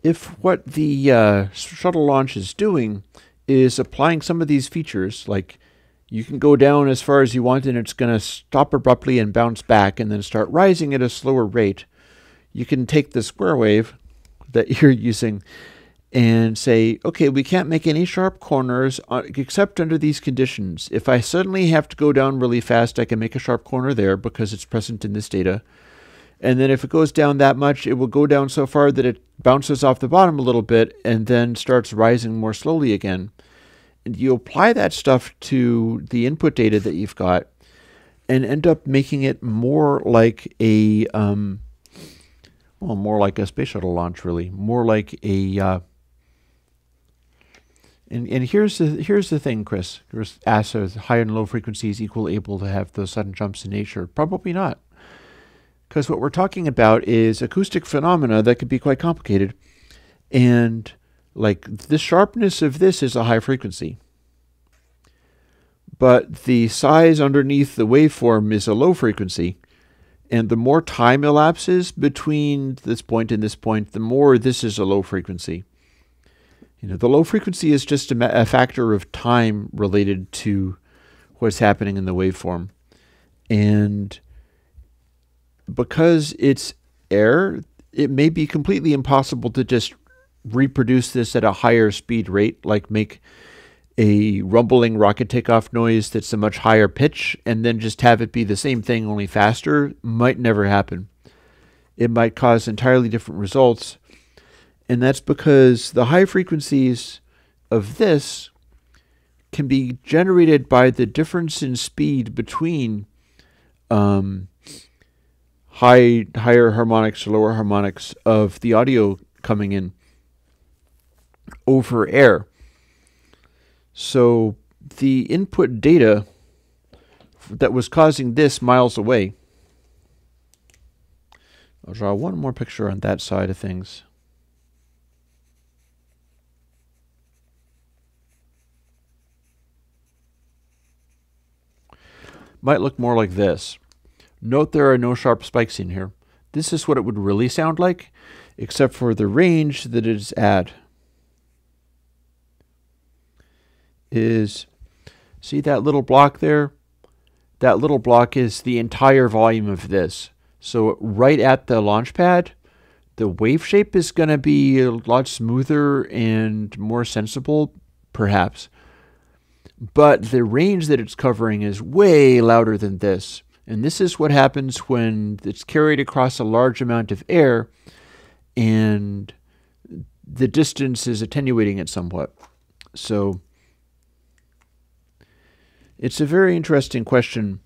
If what the shuttle launch is doing is applying some of these features, like you can go down as far as you want and it's going to stop abruptly and bounce back and then start rising at a slower rate, you can take the square wave that you're using and say, okay, we can't make any sharp corners except under these conditions. If I suddenly have to go down really fast, I can make a sharp corner there because it's present in this data. And then if it goes down that much, it will go down so far that it bounces off the bottom a little bit and then starts rising more slowly again. And you apply that stuff to the input data that you've got and end up making it more like a, more like a space shuttle launch, really. More like a, and here's the thing, Chris. Chris asks, are high and low frequencies able to have those sudden jumps in nature? Probably not. Because what we're talking about is acoustic phenomena that could be quite complicated. And like the sharpness of this is a high frequency. But the size underneath the waveform is a low frequency. And the more time elapses between this point and this point, the more this is a low frequency. You know, the low frequency is just a factor of time related to what's happening in the waveform. And because it's air, it may be completely impossible to just reproduce this at a higher speed rate, like make a rumbling rocket takeoff noise that's a much higher pitch and then just have it be the same thing only faster. Might never happen. It might cause entirely different results. And that's because the high frequencies of this can be generated by the difference in speed between higher harmonics or lower harmonics of the audio coming in over air. So the input data that was causing this miles away. I'll draw one more picture on that side of things. Might look more like this. Note there are no sharp spikes in here. This is what it would really sound like, except for the range that it is at. See that little block there? That little block is the entire volume of this. So right at the launch pad, the wave shape is going to be a lot smoother and more sensible, perhaps. But the range that it's covering is way louder than this. And this is what happens when it's carried across a large amount of air and the distance is attenuating it somewhat. So it's a very interesting question,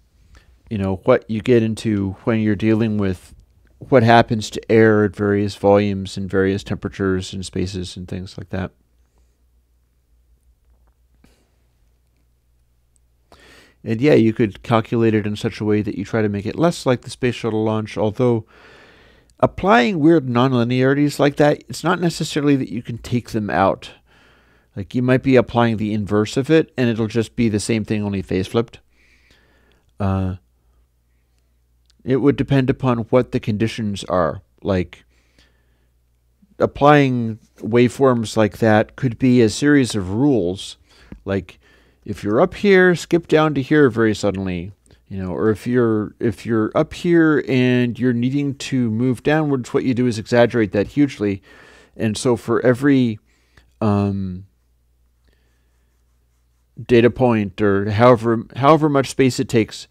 you know, what you get into when you're dealing with what happens to air at various volumes and various temperatures and spaces and things like that. And yeah, you could calculate it in such a way that you try to make it less like the space shuttle launch, although applying weird nonlinearities like that, it's not necessarily that you can take them out. Like you might be applying the inverse of it, and it'll just be the same thing, only phase flipped. It would depend upon what the conditions are. Like applying waveforms like that could be a series of rules. Like if you're up here, skip down to here very suddenly. Or if you're up here and you're needing to move downwards, what you do is exaggerate that hugely. And so for every data point or however much space it takes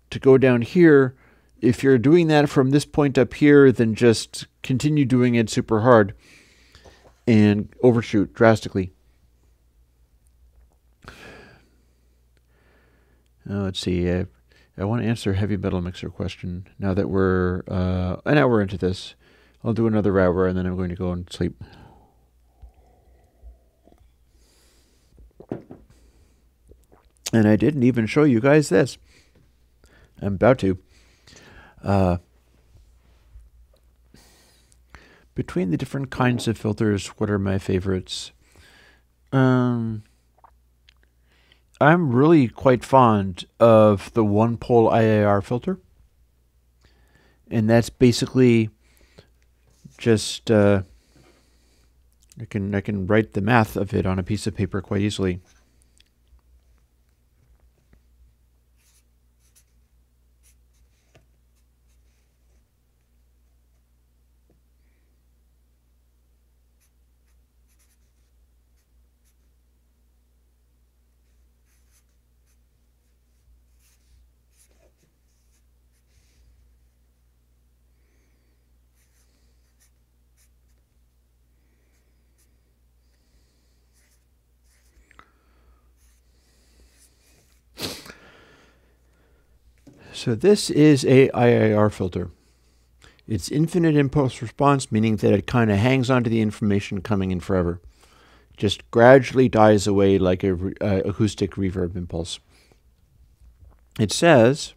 to go down here, if you're doing that from this point up here, then just continue doing it super hard and overshoot drastically. Let's see. I want to answer heavy metal mixer question now that we're an hour into this. I'll do another hour and then I'm going to go and sleep. And I didn't even show you guys this. I'm about to. Between the different kinds of filters, what are my favorites? I'm really quite fond of the one-pole IIR filter. And that's basically just, I can write the math of it on a piece of paper quite easily. So this is a IIR filter. It's infinite impulse response, meaning that it kind of hangs onto the information coming in forever. Just gradually dies away like a acoustic reverb impulse. It says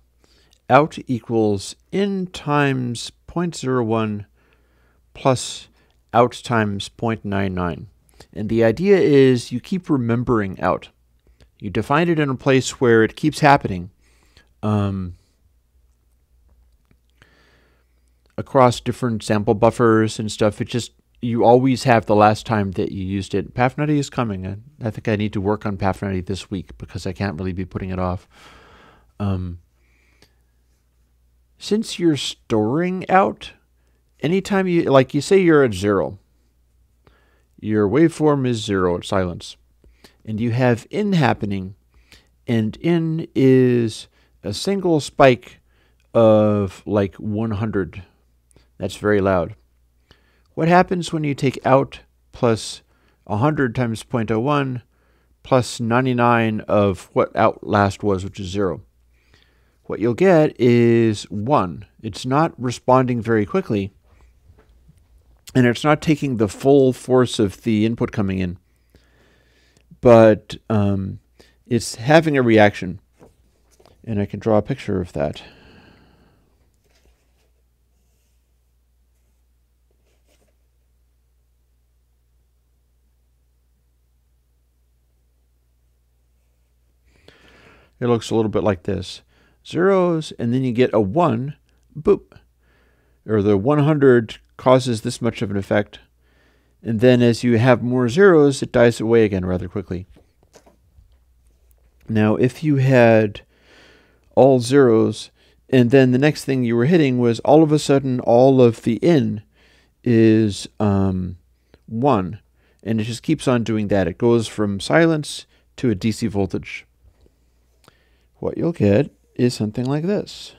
out equals in times 0.01 plus out times 0.99. And the idea is you keep remembering out. You define it in a place where it keeps happening. Across different sample buffers and stuff, you always have the last time that you used it. Pafnutty is coming. I think I need to work on Pafnutty this week because I can't really be putting it off. Since you're storing out, anytime you say you're at 0, your waveform is 0 at silence, and you have in happening, and in is a single spike of like 100. That's very loud. What happens when you take out plus 100 times 0.01 plus 99 of what out last was, which is 0? What you'll get is 1. It's not responding very quickly, and it's not taking the full force of the input coming in, but it's having a reaction, and I can draw a picture of that. It looks a little bit like this. Zeros, and then you get a 1, boop. Or the 100 causes this much of an effect. And then as you have more zeros, it dies away again rather quickly. Now, if you had all zeros, and then the next thing you were hitting was all of a sudden all of the in is 1. And it just keeps on doing that. It goes from silence to a DC voltage. What you'll get is something like this.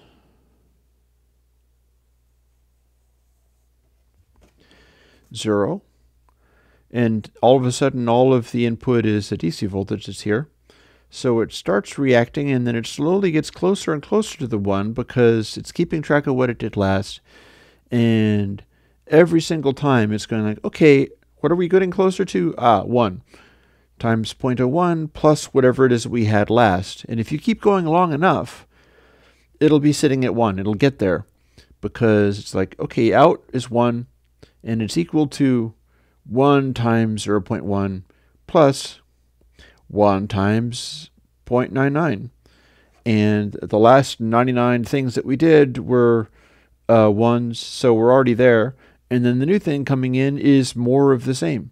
Zero. And all of a sudden, all of the input is a DC voltage that's here. So it starts reacting, and then it slowly gets closer and closer to the 1 because it's keeping track of what it did last. And every single time, it's going like, okay, what are we getting closer to? 1. Times 0.01 plus whatever it is we had last. And if you keep going long enough, it'll be sitting at 1. It'll get there. because it's like, okay, out is 1, and it's equal to 1 times 0.1 plus 1 times 0.99. And the last 99 things that we did were 1s, so we're already there. And then the new thing coming in is more of the same.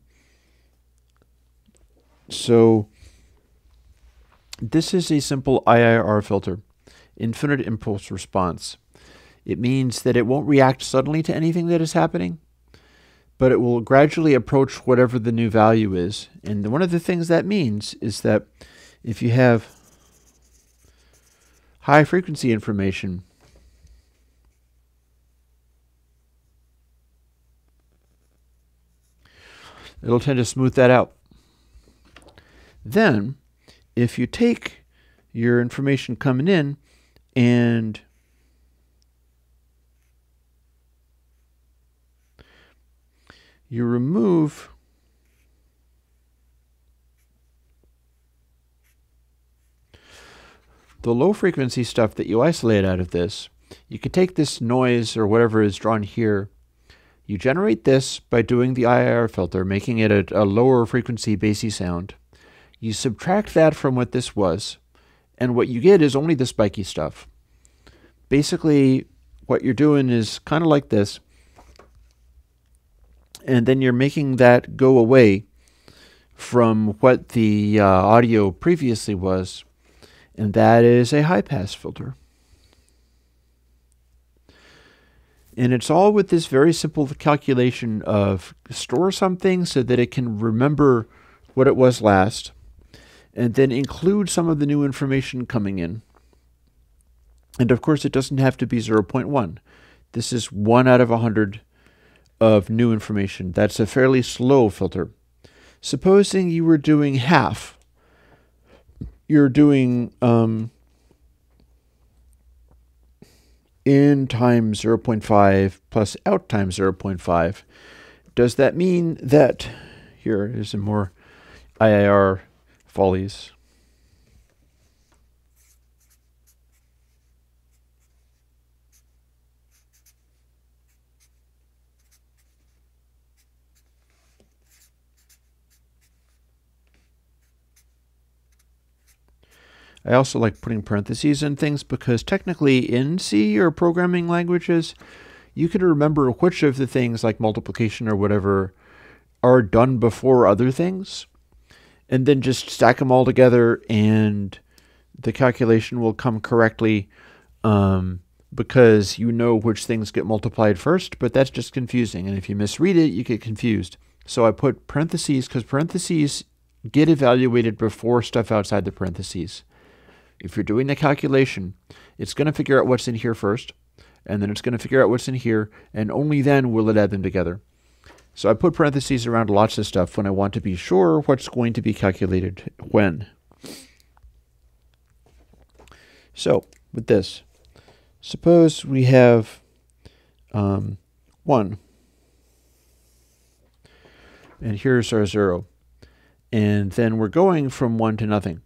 So this is a simple IIR filter, infinite impulse response. It means that it won't react suddenly to anything that is happening, but it will gradually approach whatever the new value is. And one of the things that means is that if you have high frequency information, it'll tend to smooth that out. Then, if you take your information coming in and you remove the low frequency stuff that you isolate out of this, you can take this noise or whatever is drawn here. You generate this by doing the IIR filter, making it a lower frequency bassy sound. You subtract that from what this was, and what you get is only the spiky stuff. Basically, what you're doing is kind of like this, and then you're making that go away from what the audio previously was, and that is a high-pass filter. And it's all with this very simple calculation of store something so that it can remember what it was last, and then include some of the new information coming in. And of course, it doesn't have to be 0.1. This is 1 out of 100 of new information. That's a fairly slow filter. Supposing you were doing half. You're doing in times 0.5 plus out times 0.5. Does that mean that, here is some more IIR follies. I also like putting parentheses in things because technically in C or programming languages, you can remember which of the things like multiplication or whatever are done before other things, and then just stack them all together and the calculation will come correctly because you know which things get multiplied first, but that's just confusing. And if you misread it, you get confused. So I put parentheses because parentheses get evaluated before stuff outside the parentheses. If you're doing the calculation, it's going to figure out what's in here first, and then it's going to figure out what's in here, and only then will it add them together. So I put parentheses around lots of stuff when I want to be sure what's going to be calculated when. So with this, suppose we have 1, and here's our 0, and then we're going from 1 to nothing.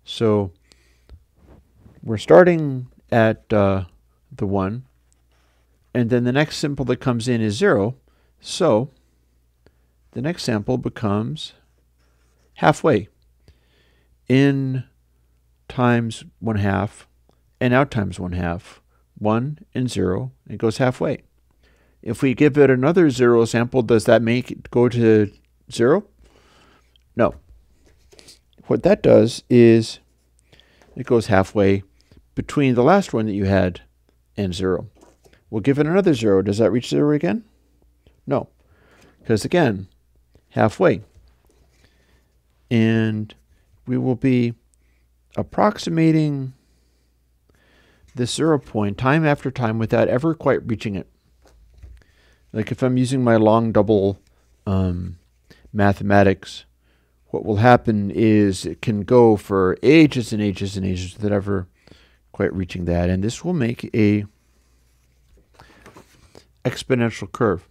So we're starting at the 1, and then the next sample that comes in is 0. So the next sample becomes halfway. In times 1/2 and out times 1/2. 1 and 0. It goes halfway. If we give it another 0 sample, does that make it go to 0? No. What that does is it goes halfway between the last one that you had and 0. We'll give it another 0. Does that reach 0 again? No. Because again, halfway. And we will be approximating this 0 point time after time without ever quite reaching it. Like if I'm using my long double mathematics, what will happen is it can go for ages and ages and ages without ever quite reaching that. And this will make a exponential curve.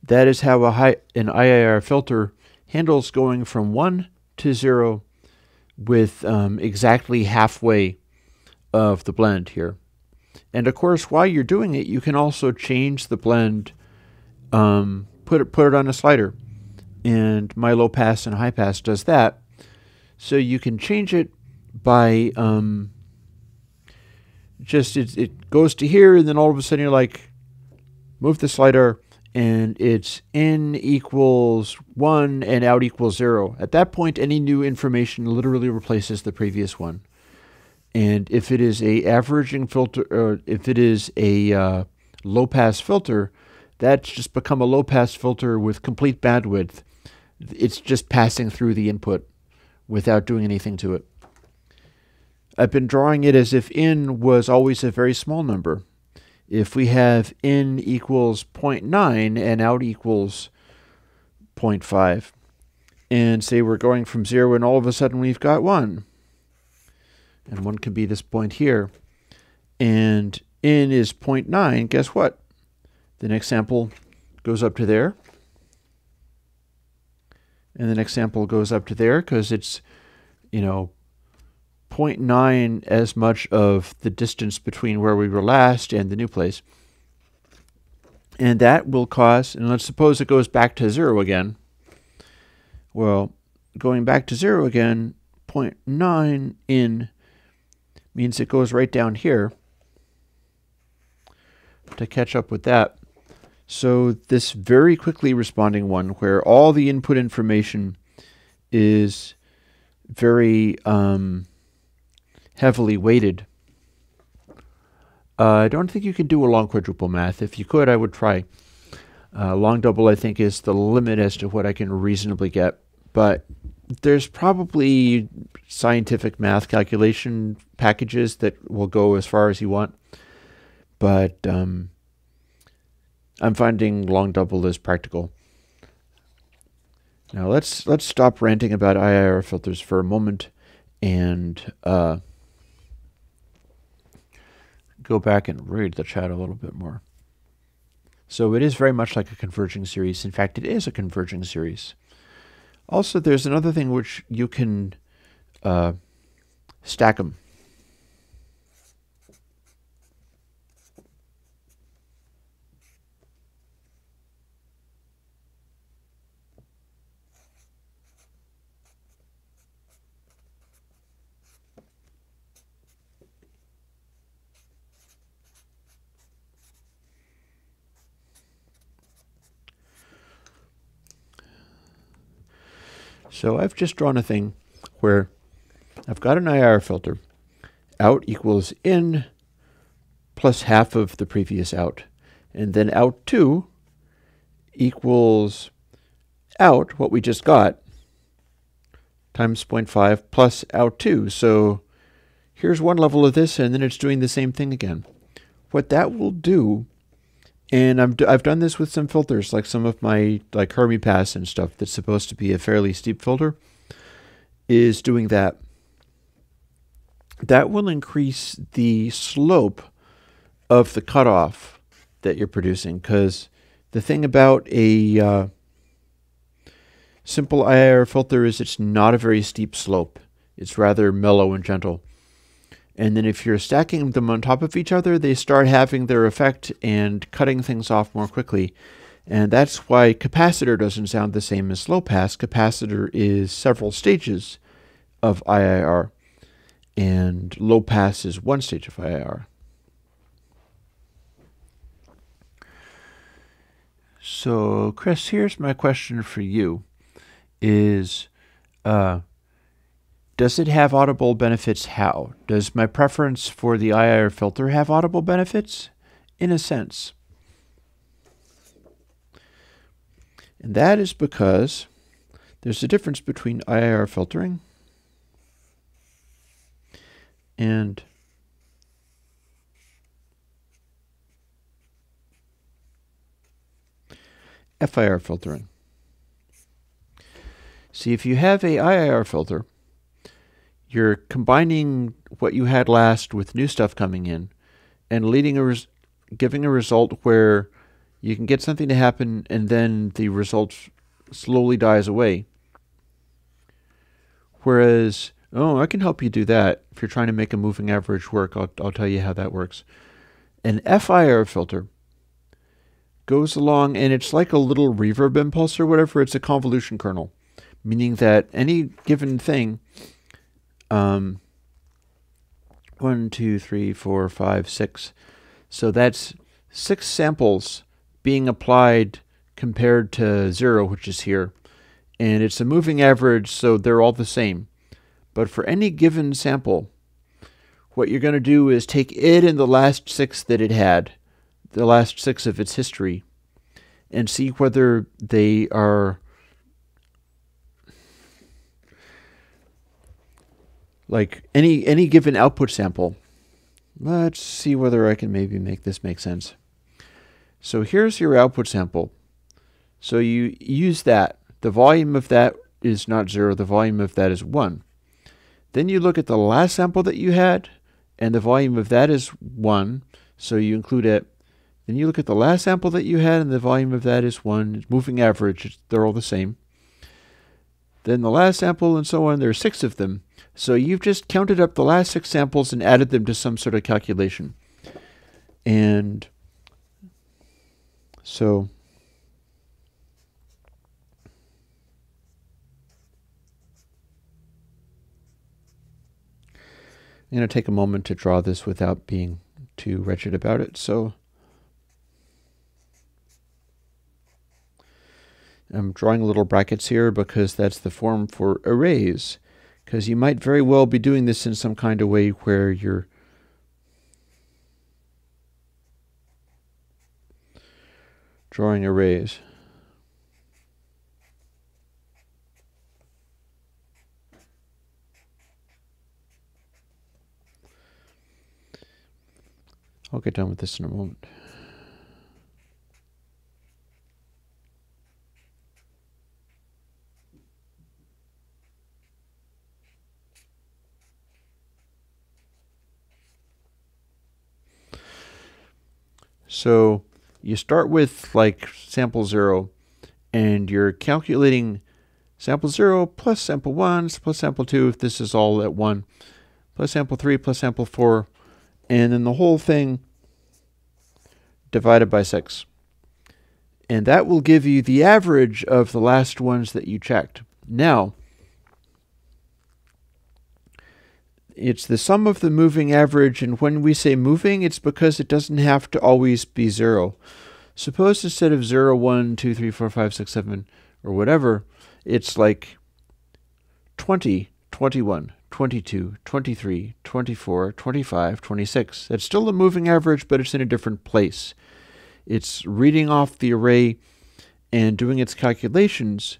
That is how an IIR filter handles going from 1 to 0 with exactly halfway of the blend here. And of course, while you're doing it, you can also change the blend, put it on a slider. And my low pass and high pass does that. So you can change it by it goes to here, and then all of a sudden you're like, move the slider, and it's in equals 1 and out equals 0. At that point, any new information literally replaces the previous one. And if it is a averaging filter, or if it is a low pass filter, that's just become a low pass filter with complete bandwidth. It's just passing through the input without doing anything to it. I've been drawing it as if in was always a very small number. If we have in equals 0.9 and out equals 0.5, and say we're going from 0 and all of a sudden we've got 1, and 1 can be this point here, and in is 0.9, guess what? The next sample goes up to there, and the next sample goes up to there because it's, 0.9 as much of the distance between where we were last and the new place. And that will cause, and let's suppose it goes back to 0 again. Well, going back to 0 again, 0.9 in means it goes right down here to catch up with that. So this very quickly responding one, where all the input information is very heavily weighted. I don't think you can do a long quadruple math. If you could, I would try. Long double, I think, is the limit as to what I can reasonably get. But there's probably scientific math calculation packages that will go as far as you want. But I'm finding long double is practical. Now let's stop ranting about IIR filters for a moment and go back and read the chat a little bit more. So it is very much like a converging series. In fact, it is a converging series. Also, there's another thing which you can stack them. So I've just drawn a thing where I've got an IR filter. Out equals in plus half of the previous out. And then out 2 equals out, what we just got, times 0.5 plus out 2. So here's one level of this, and then it's doing the same thing again. What that will do, and I've done this with some filters, like some of my Hermie Pass and stuff that's supposed to be a fairly steep filter, is doing that. That will increase the slope of the cutoff that you're producing, because the thing about a simple IIR filter is it's not a very steep slope. It's rather mellow and gentle. And then if you're stacking them on top of each other, they start having their effect and cutting things off more quickly. And that's why capacitor doesn't sound the same as slow pass. Capacitor is several stages of IIR, and low pass is one stage of IIR. So, Chris, here's my question for you. Does it have audible benefits? How? Does my preference for the IIR filter have audible benefits? In a sense. And that is because there's a difference between IIR filtering and FIR filtering. See, if you have a IIR filter, you're combining what you had last with new stuff coming in and giving a result where you can get something to happen and then the result slowly dies away. Whereas Oh, I can help you do that. If you're trying to make a moving average work, I'll tell you how that works. An FIR filter goes along, and it's like a little reverb impulse or whatever. It's a convolution kernel, meaning that any given thing, 1, 2, 3, 4, 5, 6. So that's 6 samples being applied compared to 0, which is here. And it's a moving average, so they're all the same. But for any given sample, what you're going to do is take it and the last 6 that it had, the last 6 of its history, and see whether they are like any given output sample. Let's see whether I can maybe make this make sense. So here's your output sample. So you use that. The volume of that is not 0. The volume of that is 1. Then you look at the last sample that you had, and the volume of that is 1. So you include it. Then you look at the last sample that you had, and the volume of that is 1. It's moving average. They're all the same. Then the last sample and so on. There are 6 of them. So you've just counted up the last 6 samples and added them to some sort of calculation. And so I'm going to take a moment to draw this without being too wretched about it. So I'm drawing little brackets here because that's the form for arrays. Because you might very well be doing this in some kind of way where you're drawing arrays. I'll get done with this in a moment. So you start with like sample 0, and you're calculating sample 0 plus sample 1 plus sample 2, if this is all at 1, plus sample 3 plus sample 4, and then the whole thing divided by 6. And that will give you the average of the last ones that you checked. Now, it's the sum of the moving average, and when we say moving, it's because it doesn't have to always be 0. Suppose instead of 0, 1, 2, 3, 4, 5, 6, 7, or whatever, it's like 20, 21, 22, 23, 24, 25, 26. That's still a moving average, but it's in a different place. It's reading off the array and doing its calculations,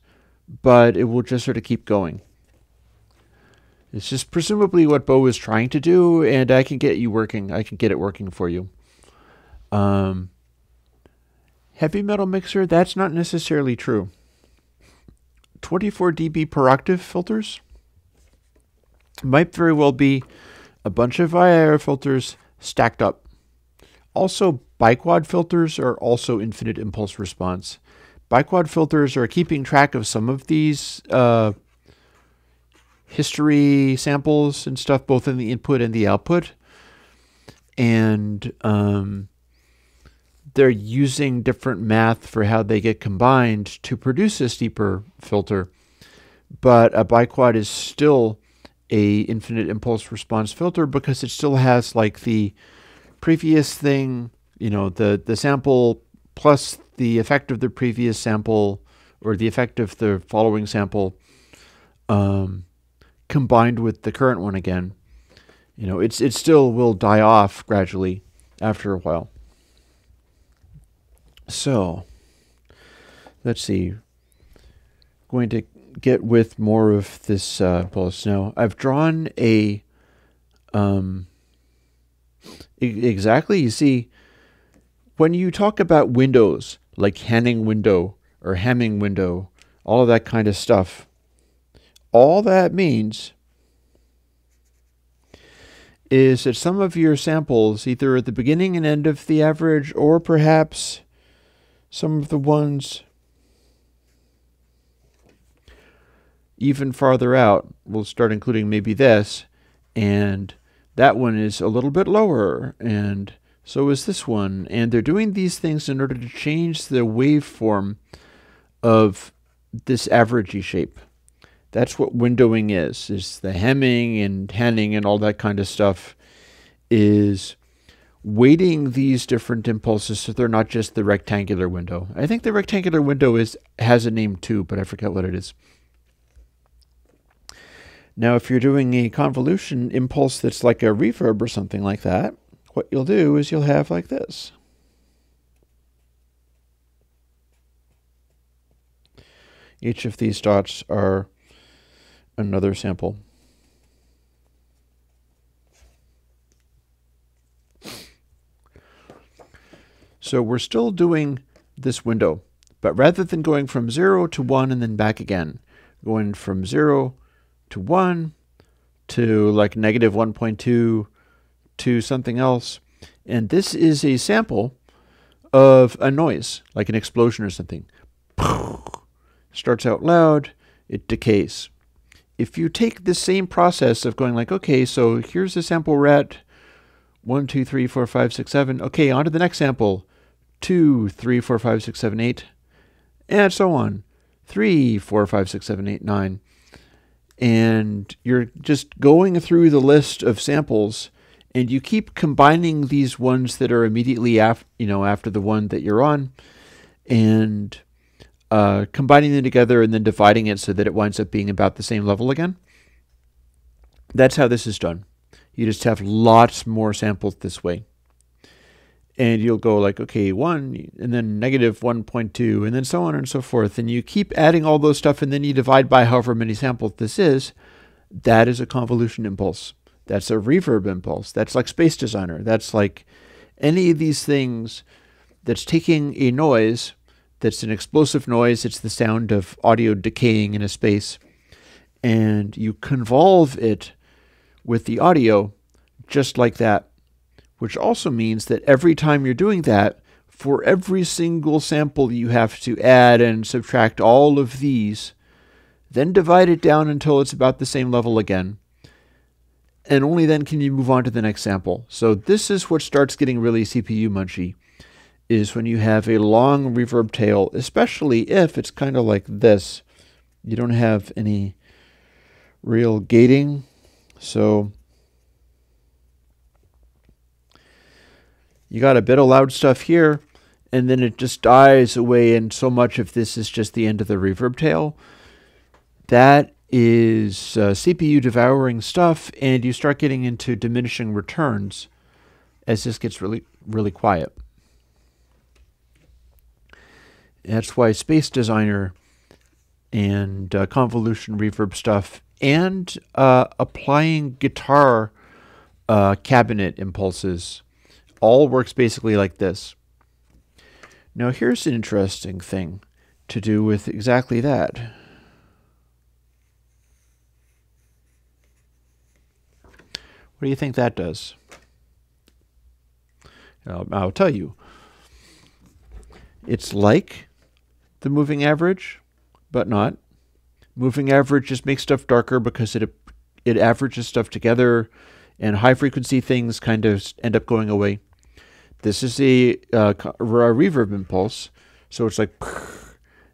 but it will just sort of keep going. It's just presumably what Bo is trying to do, and I can get you working. I can get it working for you. Heavy metal mixer, that's not necessarily true. 24 dB per octave filters might very well be a bunch of IR filters stacked up. Also, biquad filters are also infinite impulse response. Biquad filters are keeping track of some of these history samples and stuff, both in the input and the output. And they're using different math for how they get combined to produce a steeper filter. But a biquad is still a infinite impulse response filter because it still has like the previous thing, you know, the sample plus the effect of the previous sample or the effect of the following sample combined with the current one again. You know, it still will die off gradually after a while. So, let's see. Going to get with more of this pulse now. I've drawn a exactly. You see, when you talk about windows like Hanning window or Hamming window, all of that kind of stuff, all that means is that some of your samples, either at the beginning and end of the average, or perhaps some of the ones even farther out, we'll start including maybe this, and that one is a little bit lower, and so is this one. And they're doing these things in order to change the waveform of this averagey shape. That's what windowing is the hemming and handing and all that kind of stuff, is weighting these different impulses so they're not just the rectangular window. I think the rectangular window has a name too, but I forget what it is. Now, if you're doing a convolution impulse that's like a reverb or something like that, what you'll do is you'll have like this. Each of these dots are another sample. So we're still doing this window, but rather than going from 0 to 1 and then back again, going from 0 to 1 to like negative 1.2 to something else. And this is a sample of a noise, like an explosion or something. Starts out loud, it decays. If you take the same process of going like, okay, so here's the sample we're at, 1, 2, 3, 4, 5, 6, 7. Okay, on to the next sample, 2, 3, 4, 5, 6, 7, 8, and so on. 3, 4, 5, 6, 7, 8, 9. And you're just going through the list of samples, and you keep combining these ones that are immediately after the one that you're on, and combining them together and then dividing it so that it winds up being about the same level again. That's how this is done. You just have lots more samples this way. And you'll go like, okay, 1, and then negative 1.2, and then so on and so forth. And you keep adding all those stuff, and then you divide by however many samples this is. That is a convolution impulse. That's a reverb impulse. That's like Space Designer. That's like any of these things that's taking a noise that's an explosive noise. It's the sound of audio decaying in a space. And you convolve it with the audio just like that. Which also means that every time you're doing that, for every single sample you have to add and subtract all of these, then divide it down until it's about the same level again. And only then can you move on to the next sample. So this is what starts getting really CPU munchy, is when you have a long reverb tail, especially if it's kind of like this. You don't have any real gating, so you got a bit of loud stuff here, and then it just dies away, and so much of this is just the end of the reverb tail. That is CPU devouring stuff, and you start getting into diminishing returns as this gets really, really quiet. That's why Space Designer and convolution reverb stuff and applying guitar cabinet impulses all works basically like this. Now here's an interesting thing to do with exactly that. What do you think that does? I'll tell you. It's like the moving average, but not. Moving average just makes stuff darker because it averages stuff together, and high frequency things kind of end up going away. This is a reverb impulse, so it's like,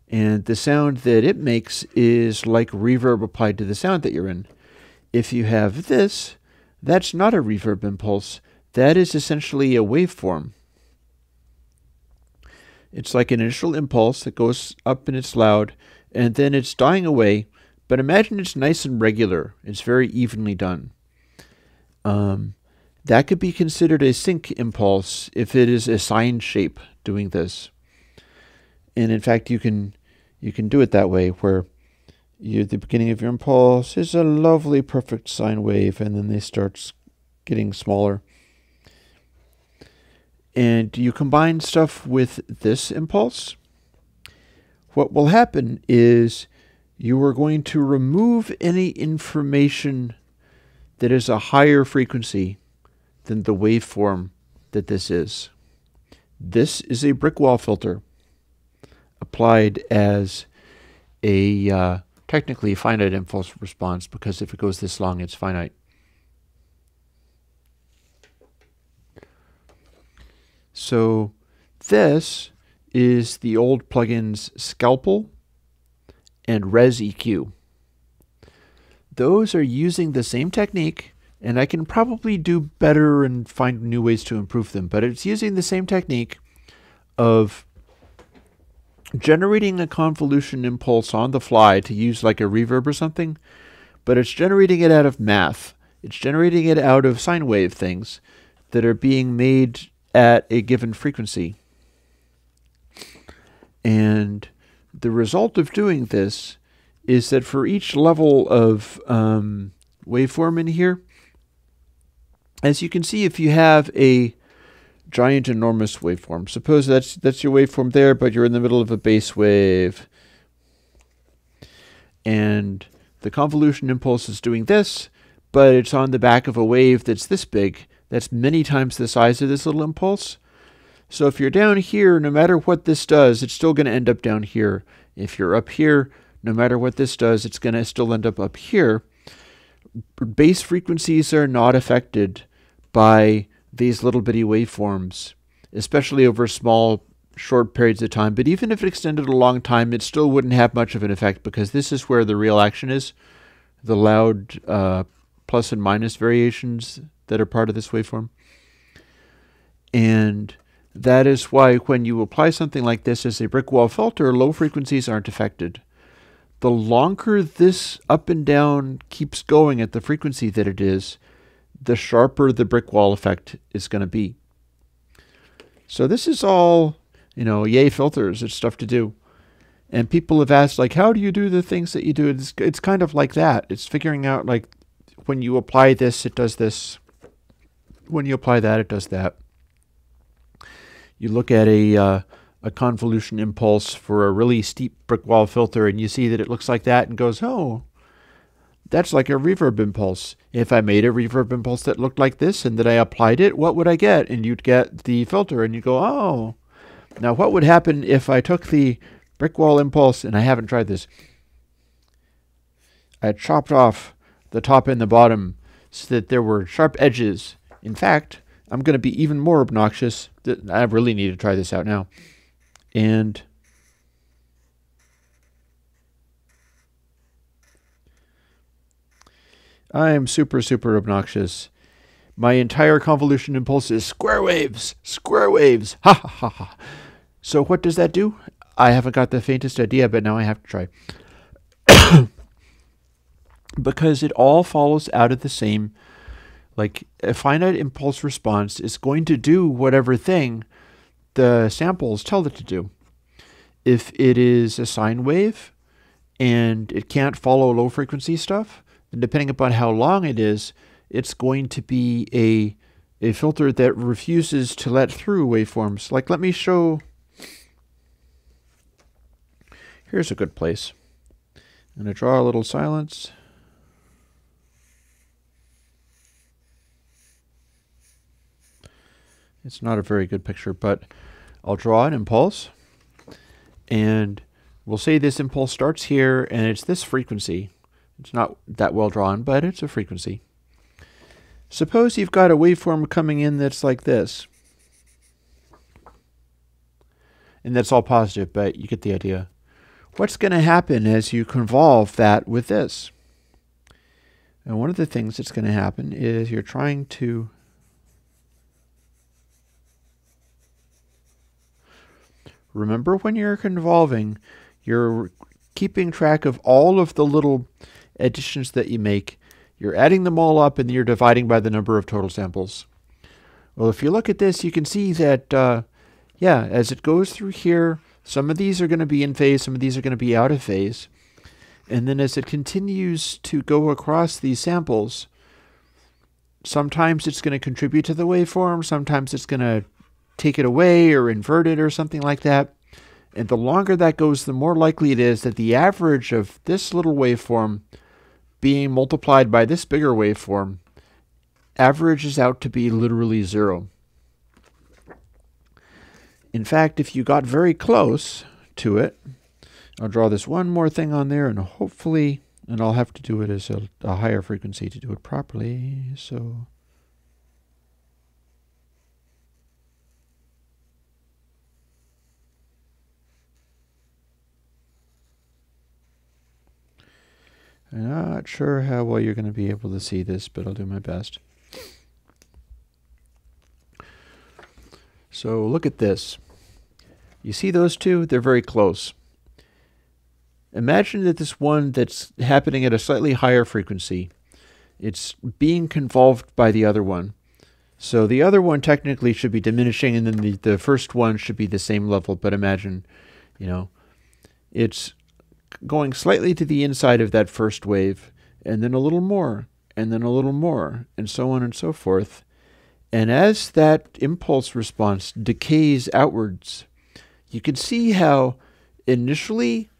and the sound that it makes is like reverb applied to the sound that you're in. If you have this, that's not a reverb impulse. That is essentially a waveform. It's like an initial impulse that goes up and it's loud, and then it's dying away, but imagine it's nice and regular. It's very evenly done. That could be considered a sync impulse if it is a sine shape doing this. And in fact, you can do it that way, where the beginning of your impulse is a lovely, perfect sine wave, and then they start getting smaller. And you combine stuff with this impulse. What will happen is you are going to remove any information that is a higher frequency than the waveform that this is. This is a brick wall filter applied as a technically finite impulse response, because if it goes this long, it's finite. So this is the old plugins Scalpel and Res EQ. Those are using the same technique, and I can probably do better and find new ways to improve them, but it's using the same technique of generating a convolution impulse on the fly to use like a reverb or something, but it's generating it out of math. It's generating it out of sine wave things that are being made at a given frequency. And the result of doing this is that for each level of waveform in here, as you can see, if you have a giant enormous waveform, suppose that's your waveform there, but you're in the middle of a bass wave, and the convolution impulse is doing this, but it's on the back of a wave that's this big, that's many times the size of this little impulse. So if you're down here, no matter what this does, it's still going to end up down here. If you're up here, no matter what this does, it's going to still end up here. Bass frequencies are not affected by these little bitty waveforms, especially over small, short periods of time. But even if it extended a long time, it still wouldn't have much of an effect, because this is where the real action is, the loud plus and minus variations that are part of this waveform. And that is why when you apply something like this as a brick wall filter, low frequencies aren't affected. The longer this up and down keeps going at the frequency that it is, the sharper the brick wall effect is going to be. So this is all, yay filters. It's stuff to do. And people have asked, like, how do you do the things that you do? It's kind of like that. It's figuring out, like, when you apply this, it does this. When you apply that, it does that. You look at a convolution impulse for a really steep brick wall filter, and you see that it looks like that and goes, oh, that's like a reverb impulse. If I made a reverb impulse that looked like this and that I applied it, what would I get? And you'd get the filter, and you go, oh. Now what would happen if I took the brick wall impulse, and I haven't tried this, I chopped off the top and the bottom so that there were sharp edges. In fact, I'm going to be even more obnoxious. I really need to try this out now. And I am super, super obnoxious. My entire convolution impulse is square waves, ha ha ha ha. So what does that do? I haven't got the faintest idea, but now I have to try. Because it all follows out of the same, like a finite impulse response is going to do whatever thing the samples tell it to do. If it is a sine wave and it can't follow low frequency stuff, and depending upon how long it is, it's going to be a filter that refuses to let through waveforms. Like, let me show. Here's a good place. I'm going to draw a little silence. It's not a very good picture, but I'll draw an impulse. And we'll say this impulse starts here, and it's this frequency. It's not that well drawn, but it's a frequency. Suppose you've got a waveform coming in that's like this. And that's all positive, but you get the idea. What's going to happen as you convolve that with this? And one of the things that's going to happen is you're trying to remember, when you're convolving, you're keeping track of all of the little additions that you make. You're adding them all up, and you're dividing by the number of total samples. Well, if you look at this, you can see that, yeah, as it goes through here, some of these are going to be in phase, some of these are going to be out of phase. And then as it continues to go across these samples, sometimes it's going to contribute to the waveform, sometimes it's going to take it away or invert it or something like that. And the longer that goes, the more likely it is that the average of this little waveform being multiplied by this bigger waveform averages out to be literally 0. In fact, if you got very close to it, I'll draw this one more thing on there, and hopefully, and I'll have to do it as a higher frequency to do it properly, so... I'm not sure how well you're going to be able to see this, but I'll do my best. So look at this. You see those two? They're very close. Imagine that this one that's happening at a slightly higher frequency, it's being convolved by the other one. So the other one technically should be diminishing, and then the first one should be the same level, but imagine, you know, it's going slightly to the inside of that first wave, and then a little more, and then a little more, and so on and so forth. And as that impulse response decays outwards, you can see how initially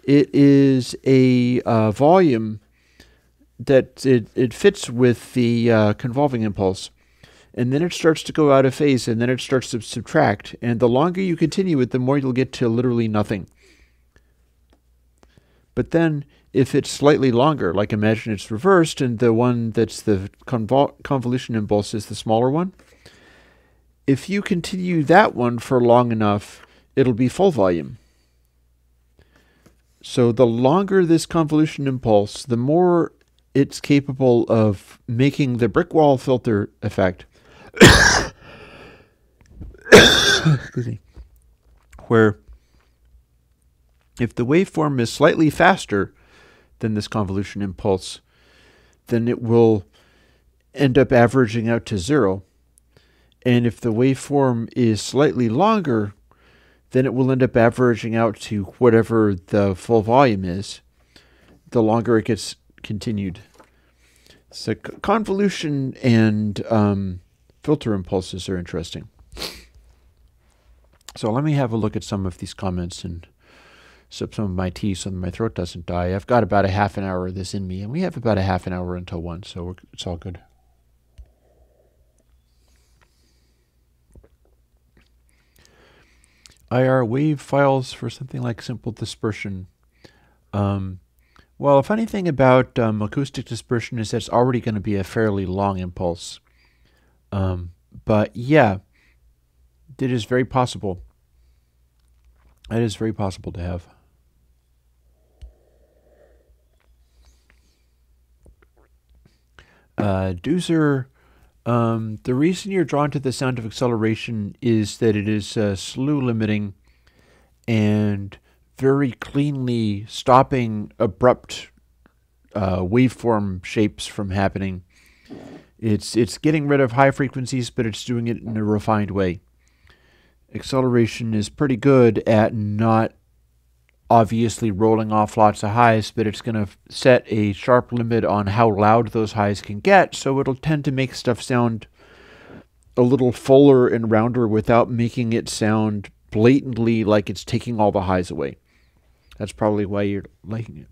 it is a volume that it fits with the convolving impulse. And then it starts to go out of phase, and then it starts to subtract. And the longer you continue it, the more you'll get to literally nothing. But then, if it's slightly longer, like imagine it's reversed, and the one that's the convolution impulse is the smaller one, if you continue that one for long enough, it'll be full volume. So the longer this convolution impulse, the more it's capable of making the brick wall filter effect. Excuse me. Where if the waveform is slightly faster than this convolution impulse, then it will end up averaging out to 0. And if the waveform is slightly longer, then it will end up averaging out to whatever the full volume is, the longer it gets continued. So convolution and filter impulses are interesting. So let me have a look at some of these comments and sip some of my tea so that my throat doesn't die. I've got about a half an hour of this in me, and we have about a half an hour until 1, so it's all good. IR wave files for something like simple dispersion. Well, a funny thing about acoustic dispersion is that it's already going to be a fairly long impulse. But yeah, it is very possible. It is very possible to have. Doozer, the reason you're drawn to the sound of acceleration is that it is slew limiting and very cleanly stopping abrupt waveform shapes from happening. It's getting rid of high frequencies, but it's doing it in a refined way. Acceleration is pretty good at not obviously rolling off lots of highs, but it's going to set a sharp limit on how loud those highs can get, so it'll tend to make stuff sound a little fuller and rounder without making it sound blatantly like it's taking all the highs away. That's probably why you're liking it.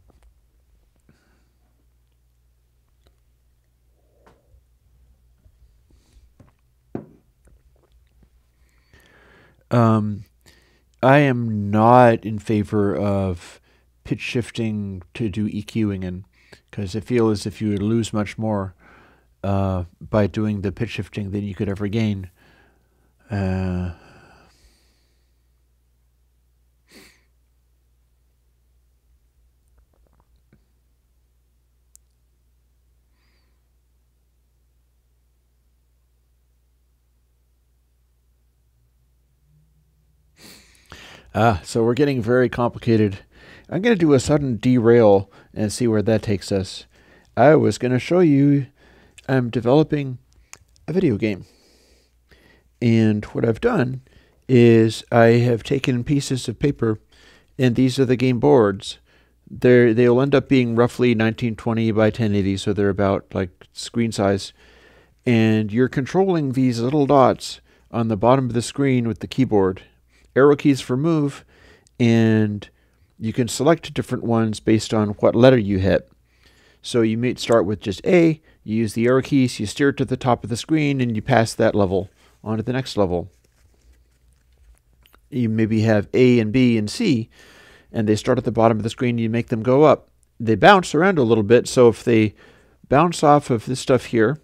I am not in favor of pitch shifting to do EQing in, because I feel as if you would lose much more by doing the pitch shifting than you could ever gain. So we're getting very complicated. I'm going to do a sudden derail and see where that takes us. I was going to show you I'm developing a video game. And what I've done is I have taken pieces of paper, and these are the game boards. They'll end up being roughly 1920 by 1080, so they're about like screen size. And you're controlling these little dots on the bottom of the screen with the keyboard. Arrow keys for move, and you can select different ones based on what letter you hit. So you may start with just A, you use the arrow keys, you steer it to the top of the screen, and you pass that level on to the next level. You maybe have A and B and C, and they start at the bottom of the screen, you make them go up. They bounce around a little bit, so if they bounce off of this stuff here,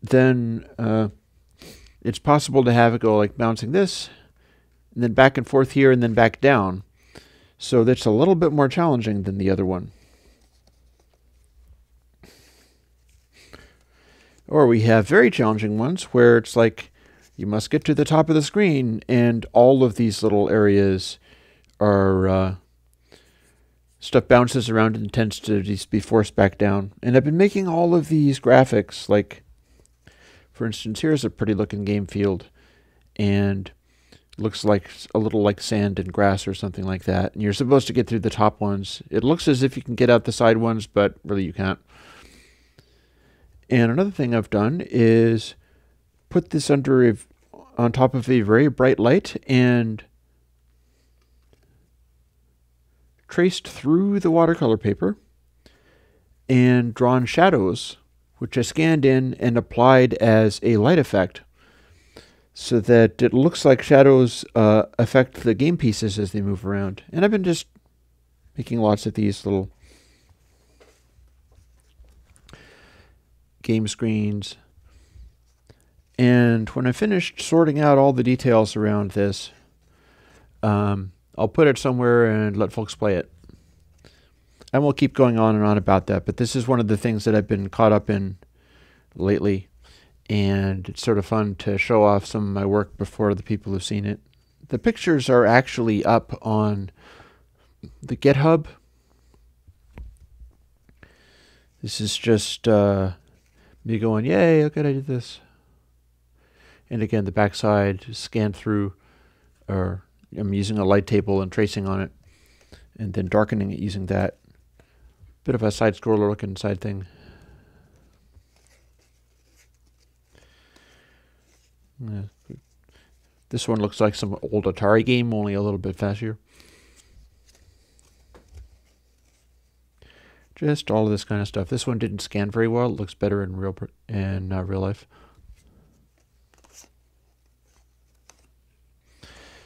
then it's possible to have it go like bouncing this, and then back and forth here, and then back down. So that's a little bit more challenging than the other one. Or we have very challenging ones where it's like you must get to the top of the screen, and all of these little areas are stuff bounces around and tends to just be forced back down. And I've been making all of these graphics, like, for instance, here's a pretty looking game field, and it looks like a little like sand and grass or something like that. And you're supposed to get through the top ones. It looks as if you can get out the side ones, but really you can't. And another thing I've done is put this on top of a very bright light and traced through the watercolor paper and drawn shadows, which I scanned in and applied as a light effect so that it looks like shadows affect the game pieces as they move around. And I've been just making lots of these little game screens. And when I finished sorting out all the details around this, I'll put it somewhere and let folks play it. And we'll keep going on and on about that, but this is one of the things that I've been caught up in lately, and it's sort of fun to show off some of my work before the people who've seen it. The pictures are actually up on the GitHub. This is just me going, yay, look at I did this. And again, the backside scanned through, or I'm using a light table and tracing on it, and then darkening it using that. Bit of a side scroller looking side thing. Yeah. This one looks like some old Atari game, only a little bit faster. Just all of this kind of stuff. This one didn't scan very well. It looks better in real life.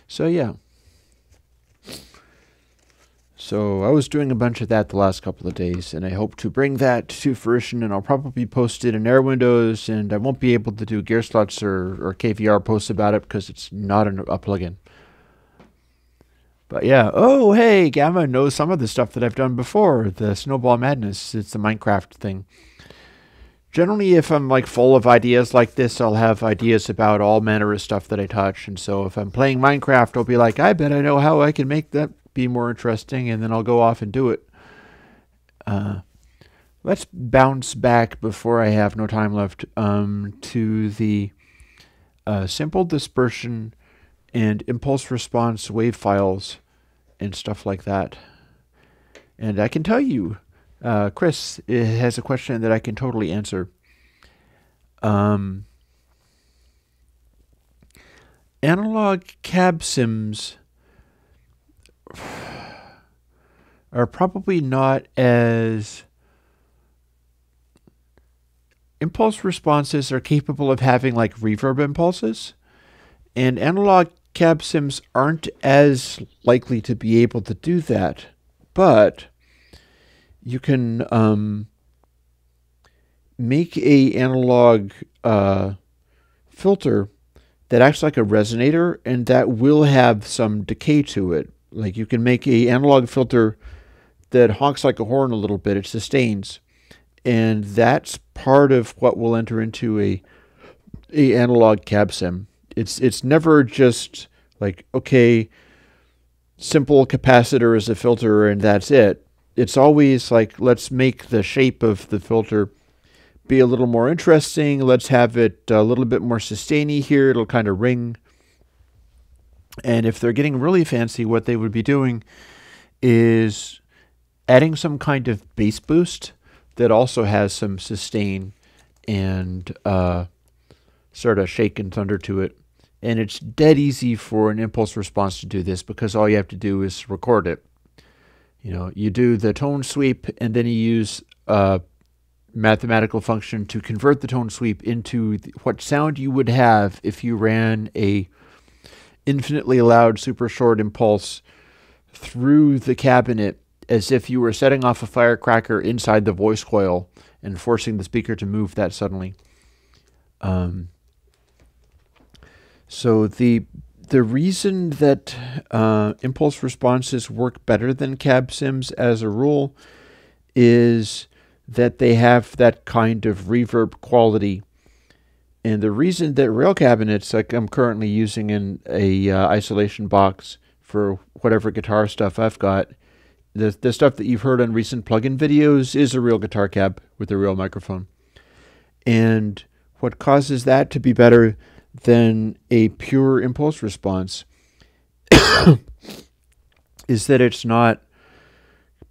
So yeah. So I was doing a bunch of that the last couple of days, and I hope to bring that to fruition, and I'll probably post it in Air Windows, and I won't be able to do Gear Sluts or KVR posts about it because it's not a plugin. But yeah, oh hey, Gamma knows some of the stuff that I've done before, the Snowball Madness. It's the Minecraft thing. Generally, if I'm like full of ideas like this, I'll have ideas about all manner of stuff that I touch, and so if I'm playing Minecraft, I'll be like, I bet I know how I can make that be more interesting, and then I'll go off and do it. Let's bounce back before I have no time left to the simple dispersion and impulse response wave files and stuff like that. And I can tell you, Chris has a question that I can totally answer. Analog cab sims are probably not as... Impulse responses are capable of having like reverb impulses, and analog cab sims aren't as likely to be able to do that. But you can make a analog filter that acts like a resonator, and that will have some decay to it. Like you can make a analog filter that honks like a horn a little bit. It sustains. And that's part of what will enter into a analog cab sim. It's never just like, okay, simple capacitor as a filter and that's it. It's always like, let's make the shape of the filter be a little more interesting. Let's have it a little bit more sustainy here. It'll kind of ring. And if they're getting really fancy, what they would be doing is adding some kind of bass boost that also has some sustain and sort of shake and thunder to it. And it's dead easy for an impulse response to do this because all you have to do is record it. You know, you do the tone sweep and then you use a mathematical function to convert the tone sweep into what sound you would have if you ran a infinitely loud, super short impulse through the cabinet as if you were setting off a firecracker inside the voice coil and forcing the speaker to move that suddenly. So the reason that impulse responses work better than cab sims as a rule is that they have that kind of reverb quality. And the reason that rail cabinets, like I'm currently using in a isolation box for whatever guitar stuff I've got, the stuff that you've heard on recent plugin videos is a real guitar cab with a real microphone. And what causes that to be better than a pure impulse response is that it's not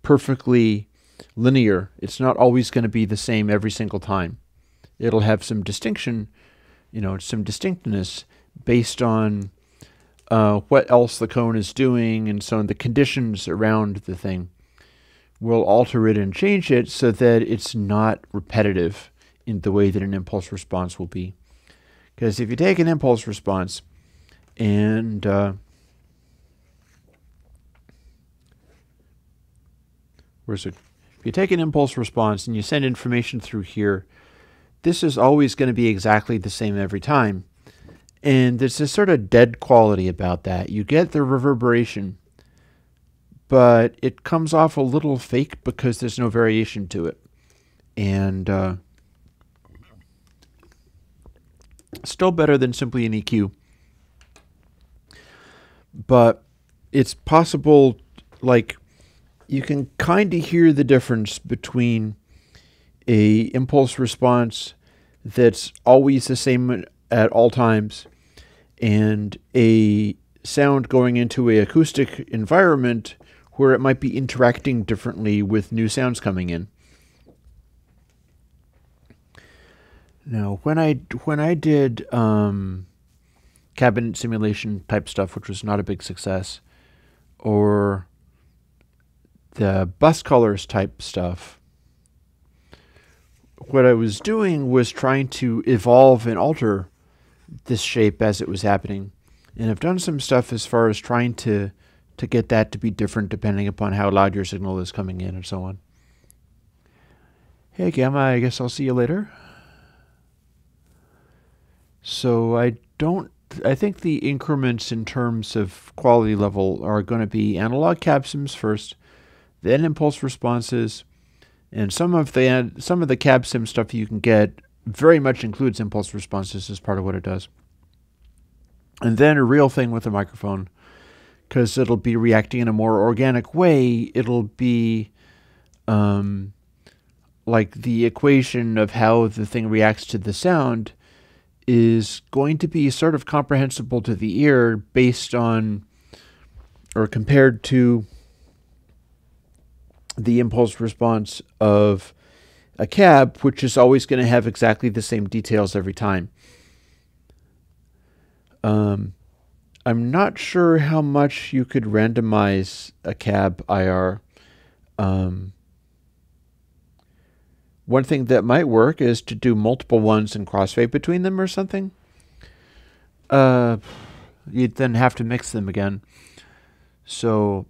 perfectly linear. It's not always going to be the same every single time. It'll have some distinction, some distinctness based on what else the cone is doing, and so the conditions around the thing will alter it and change it so that it's not repetitive in the way that an impulse response will be. Because if you take an impulse response and if you take an impulse response and you send information through here, this is always going to be exactly the same every time. And there's this sort of dead quality about that. You get the reverberation, but it comes off a little fake because there's no variation to it. And still better than simply an EQ. But it's possible, like, you can kind of hear the difference between a impulse response that's always the same at all times and a sound going into an acoustic environment where it might be interacting differently with new sounds coming in. Now, when I did cabinet simulation type stuff, which was not a big success, or the bus colors type stuff, what I was doing was trying to evolve and alter this shape as it was happening. And I've done some stuff as far as trying to get that to be different depending upon how loud your signal is coming in and so on. Hey Gamma, I guess I'll see you later. So I think the increments in terms of quality level are going to be analog cab sims first, then impulse responses, and some of the cab sim stuff you can get very much includes impulse responses as part of what it does. And then a real thing with the microphone, because it'll be reacting in a more organic way. It'll be like the equation of how the thing reacts to the sound is going to be sort of comprehensible to the ear based on or compared to the impulse response of a cab, which is always going to have exactly the same details every time. I'm not sure how much you could randomize a cab IR. One thing that might work is to do multiple ones and crossfade between them or something. You'd then have to mix them again. So,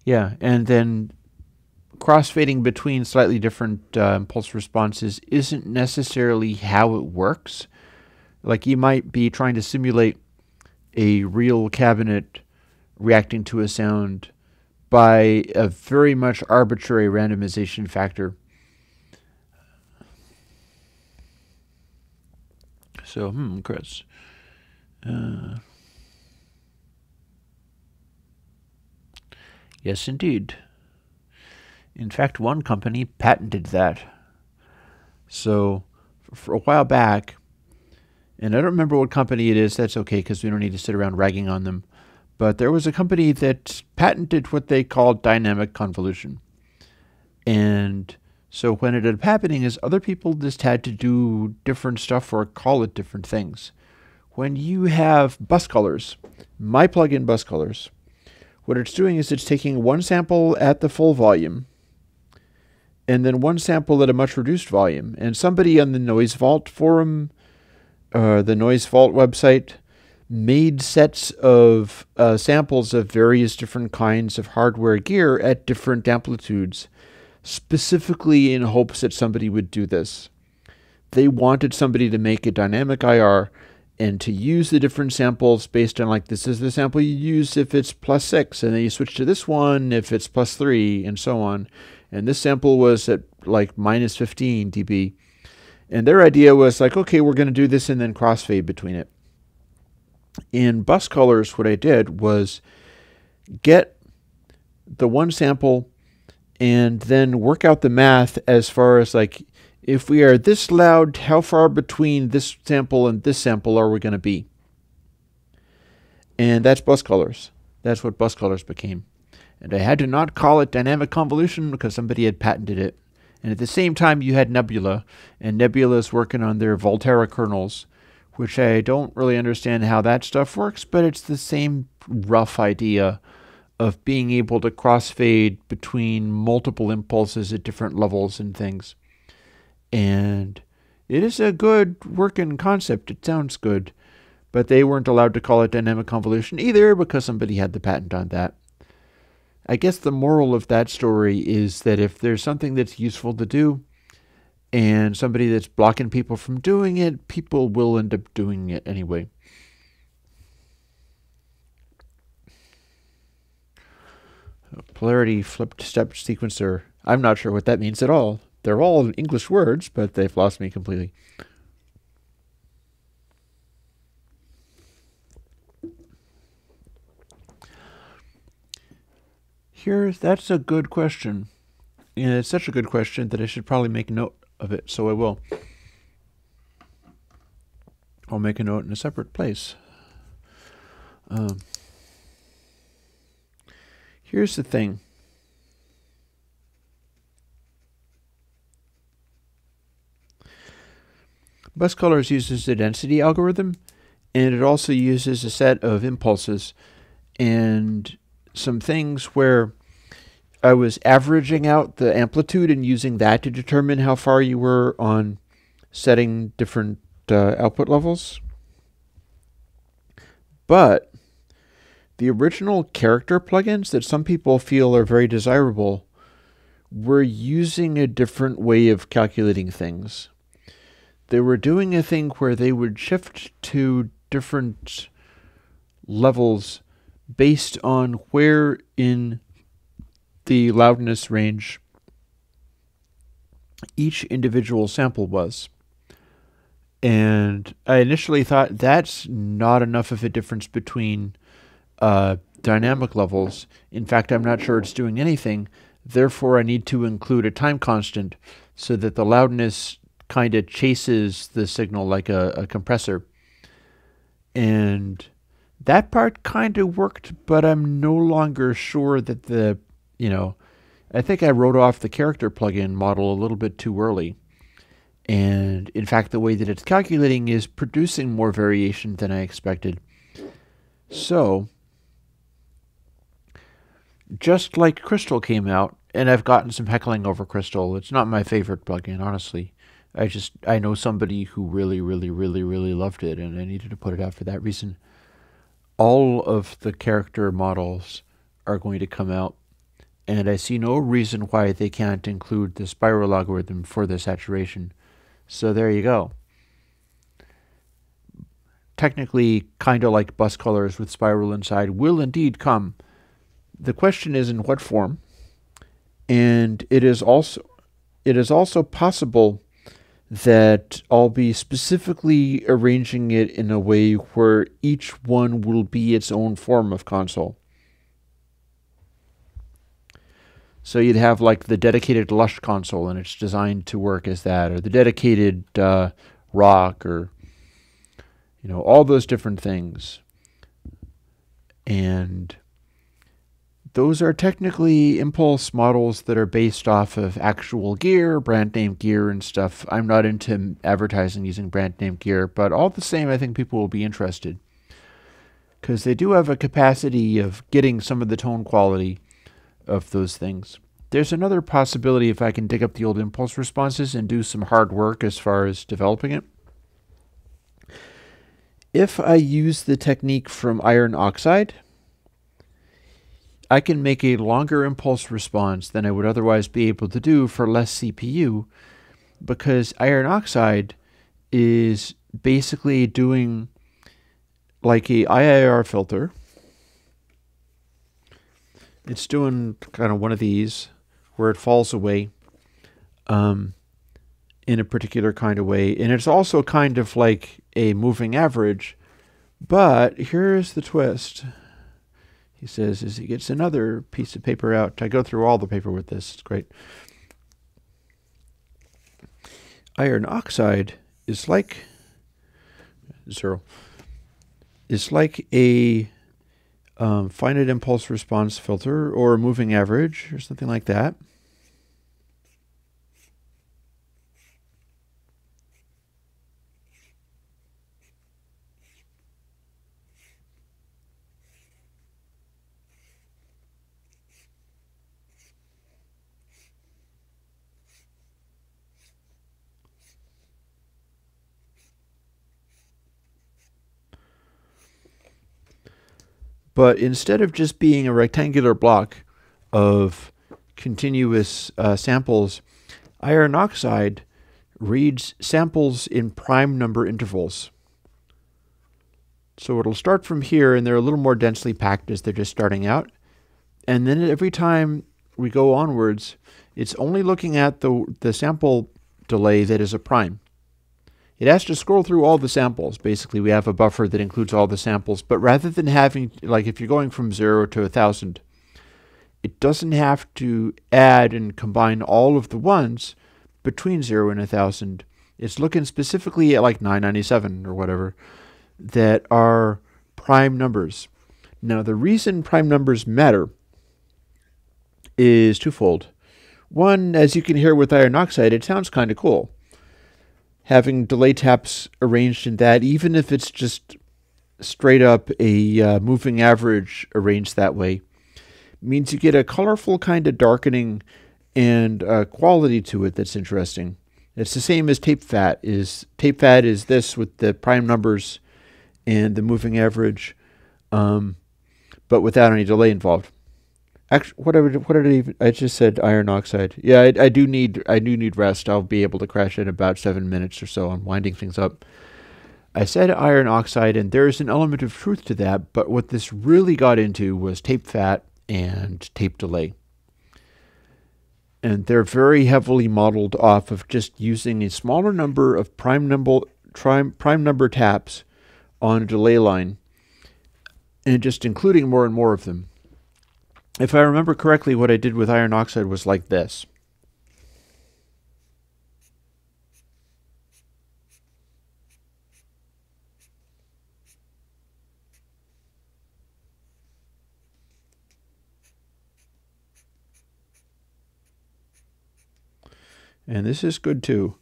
yeah, and then crossfading between slightly different impulse responses isn't necessarily how it works. Like you might be trying to simulate a real cabinet reacting to a sound by a very much arbitrary randomization factor. So, Chris. Yes, indeed. In fact, one company patented that. So, for a while back, and I don't remember what company it is, that's okay because we don't need to sit around ragging on them, but there was a company that patented what they called dynamic convolution. And so what ended up happening is other people just had to do different stuff or call it different things. When you have bus colors, my plugin bus colors, what it's doing is it's taking one sample at the full volume and then one sample at a much reduced volume. And somebody on the Noise Vault forum the Noise Vault website, made sets of samples of various different kinds of hardware gear at different amplitudes, specifically in hopes that somebody would do this. They wanted somebody to make a dynamic IR and to use the different samples based on, like, this is the sample you use if it's +6, and then you switch to this one if it's +3, and so on. And this sample was at like -15 dB. And their idea was like, okay, we're going to do this and then crossfade between it. In bus colors, what I did was get the one sample and then work out the math as far as, like, if we are this loud, how far between this sample and this sample are we going to be? And that's bus colors. That's what bus colors became. And I had to not call it dynamic convolution because somebody had patented it. And at the same time, you had Nebula, and Nebula is working on their Volterra kernels, which I don't really understand how that stuff works, but it's the same rough idea of being able to crossfade between multiple impulses at different levels and things. And it is a good working concept. It sounds good. But they weren't allowed to call it dynamic convolution either because somebody had the patent on that. I guess the moral of that story is that if there's something that's useful to do and somebody that's blocking people from doing it, people will end up doing it anyway. Polarity flipped step sequencer. I'm not sure what that means at all. They're all English words, but they've lost me completely. That's a good question. And it's such a good question that I should probably make a note of it, so I will. I'll make a note in a separate place. Here's the thing. Bus colors uses the density algorithm, and it also uses a set of impulses and some things where I was averaging out the amplitude and using that to determine how far you were on setting different output levels. But the original character plugins that some people feel are very desirable were using a different way of calculating things. They were doing a thing where they would shift to different levels based on where in the loudness range each individual sample was. And I initially thought that's not enough of a difference between dynamic levels. In fact, I'm not sure it's doing anything. Therefore, I need to include a time constant so that the loudness kind of chases the signal like a compressor. And that part kind of worked, but I'm no longer sure that I think I wrote off the character plugin model a little bit too early. And in fact, the way that it's calculating is producing more variation than I expected. So, just like Crystal came out, and I've gotten some heckling over Crystal. It's not my favorite plugin, honestly. I know somebody who really, really, really, really loved it, and I needed to put it out for that reason. All of the character models are going to come out, and I see no reason why they can't include the spiral algorithm for the saturation. So there you go. Technically, kind of like bus colors with spiral inside will indeed come. The question is in what form, and it is also possible that I'll be specifically arranging it in a way where each one will be its own form of console. So you'd have like the dedicated Lush console, and it's designed to work as that, or the dedicated Rock, or all those different things. And those are technically impulse models that are based off of actual gear, brand name gear and stuff. I'm not into advertising using brand name gear, but all the same, I think people will be interested because they do have a capacity of getting some of the tone quality of those things. There's another possibility if I can dig up the old impulse responses and do some hard work as far as developing it. If I use the technique from iron oxide, I can make a longer impulse response than I would otherwise be able to do for less CPU, because iron oxide is basically doing like a IIR filter. It's doing kind of one of these where it falls away in a particular kind of way. And it's also kind of like a moving average. But here's the twist. He says as he gets another piece of paper out. I go through all the paper with this. It's great. Iron oxide is like a finite impulse response filter or a moving average or something like that. But instead of just being a rectangular block of continuous samples, iron oxide reads samples in prime number intervals. So it'll start from here, and they're a little more densely packed as they're just starting out. And then every time we go onwards, it's only looking at the sample delay that is a prime. It has to scroll through all the samples. Basically, we have a buffer that includes all the samples. But rather than having, like if you're going from 0 to 1,000, it doesn't have to add and combine all of the ones between 0 and 1,000. It's looking specifically at like 997 or whatever that are prime numbers. Now, the reason prime numbers matter is twofold. One, as you can hear with iron oxide, it sounds kind of cool. Having delay taps arranged in that, even if it's just straight up a moving average arranged that way, means you get a colorful kind of darkening and quality to it that's interesting. It's the same as tape fat is. Tape fat is this with the prime numbers and the moving average, but without any delay involved. Actually, what did I even? I just said iron oxide. Yeah, I do need rest. I'll be able to crash in about 7 minutes or so. I'm winding things up. I said iron oxide, and there is an element of truth to that. But what this really got into was tape fat and tape delay, and they're very heavily modeled off of just using a smaller number of prime number taps on a delay line, and just including more and more of them. If I remember correctly, what I did with iron oxide was like this. And this is good too.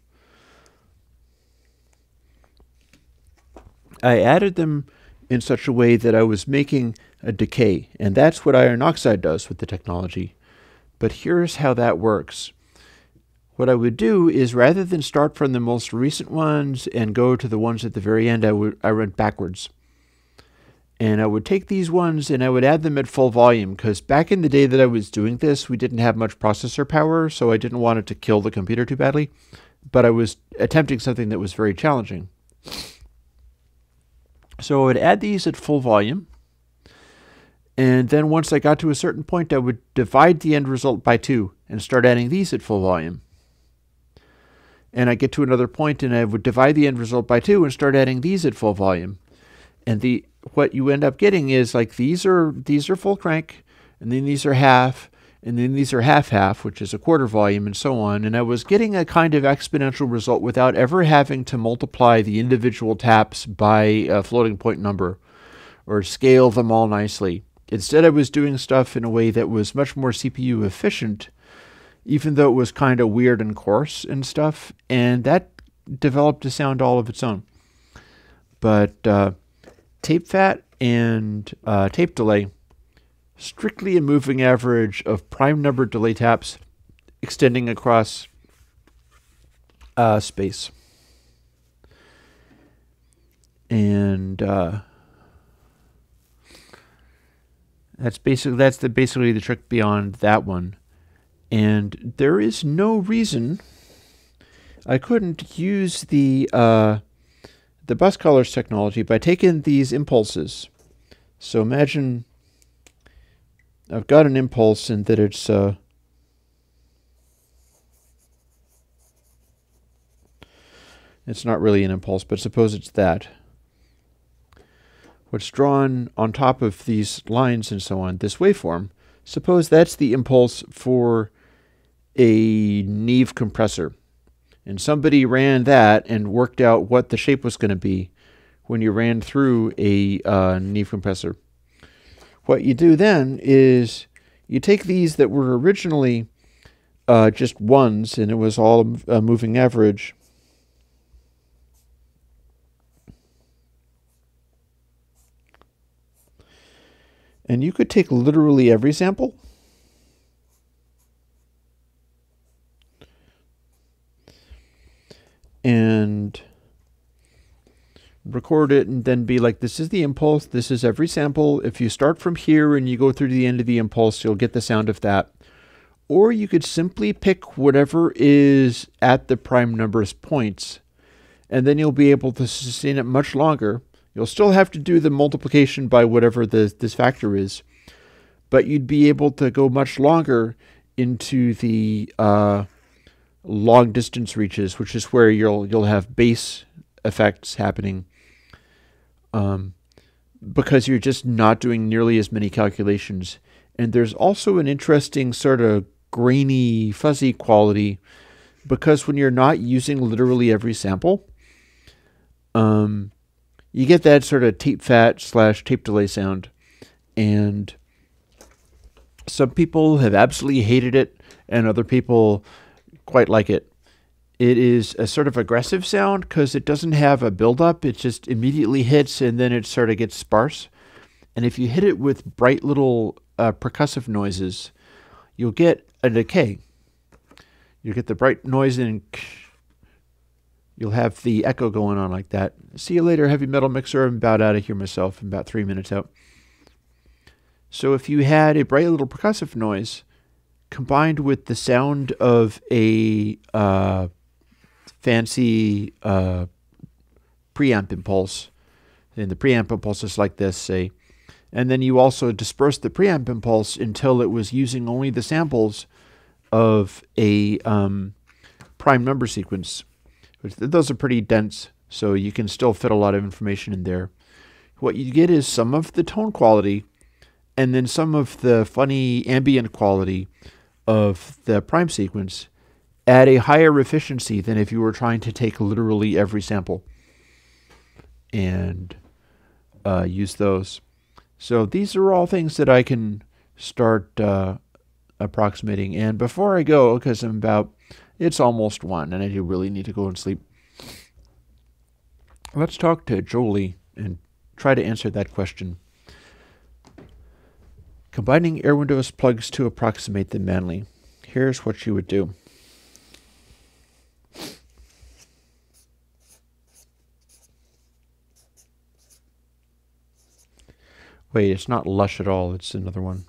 I added them in such a way that I was making a decay, and that's what iron oxide does with the technology. But here's how that works. What I would do is, rather than start from the most recent ones and go to the ones at the very end, I went backwards. And I would take these ones and I would add them at full volume, because back in the day that I was doing this, we didn't have much processor power, so I didn't want it to kill the computer too badly. But I was attempting something that was very challenging. So I would add these at full volume, and then once I got to a certain point, I would divide the end result by 2 and start adding these at full volume. And I get to another point and I would divide the end result by 2 and start adding these at full volume. And what you end up getting is like these are full crank, and then these are half, and then these are half-half, which is a quarter volume, and so on. And I was getting a kind of exponential result without ever having to multiply the individual taps by a floating point number or scale them all nicely. Instead, I was doing stuff in a way that was much more CPU efficient, even though it was kind of weird and coarse and stuff, and that developed a sound all of its own. But tape fat and tape delay, strictly a moving average of prime number delay taps extending across space. And that's basically the trick beyond that one. And there is no reason I couldn't use the bus colors technology by taking these impulses. So imagine I've got an impulse and that it's not really an impulse, but suppose it's that. What's drawn on top of these lines and so on, this waveform, suppose that's the impulse for a Neve compressor. And somebody ran that and worked out what the shape was going to be when you ran through a Neve compressor. What you do then is you take these that were originally just ones, and it was all a moving average. And you could take literally every sample and record it and then be like, this is the impulse, this is every sample. If you start from here and you go through to the end of the impulse, you'll get the sound of that. Or you could simply pick whatever is at the prime numbers points, and then you'll be able to sustain it much longer. You'll still have to do the multiplication by whatever this factor is, but you'd be able to go much longer into the long distance reaches, which is where you'll have bass effects happening, because you're just not doing nearly as many calculations. And there's also an interesting sort of grainy, fuzzy quality, because when you're not using literally every sample, you get that sort of tape fat / tape delay sound. And some people have absolutely hated it, and other people quite like it. It is a sort of aggressive sound because it doesn't have a buildup. It just immediately hits and then it sort of gets sparse. And if you hit it with bright little percussive noises, you'll get a decay. You'll get the bright noise and you'll have the echo going on like that. See you later, heavy metal mixer. I'm about out of here myself. I'm about 3 minutes out. So if you had a bright little percussive noise combined with the sound of a fancy preamp impulse, and the preamp impulse is like this, say, and then you also disperse the preamp impulse until it was using only the samples of a prime number sequence. Those are pretty dense, so you can still fit a lot of information in there. What you get is some of the tone quality and then some of the funny ambient quality of the prime sequence at a higher efficiency than if you were trying to take literally every sample and use those. So these are all things that I can start approximating. And before I go, because it's almost 1 and I do really need to go and sleep, let's talk to Jolie and try to answer that question. Combining Air Windows plugs to approximate the Manley. Here's what you would do. Wait, it's not Lush at all. It's another one.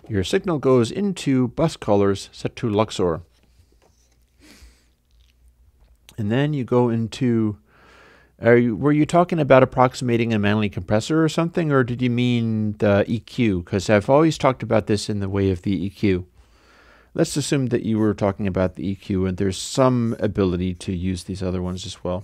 Your signal goes into bus colors set to Luxor. And then you go into, were you talking about approximating a Manley compressor or something, or did you mean the EQ? Because I've always talked about this in the way of the EQ. Let's assume that you were talking about the EQ, and there's some ability to use these other ones as well.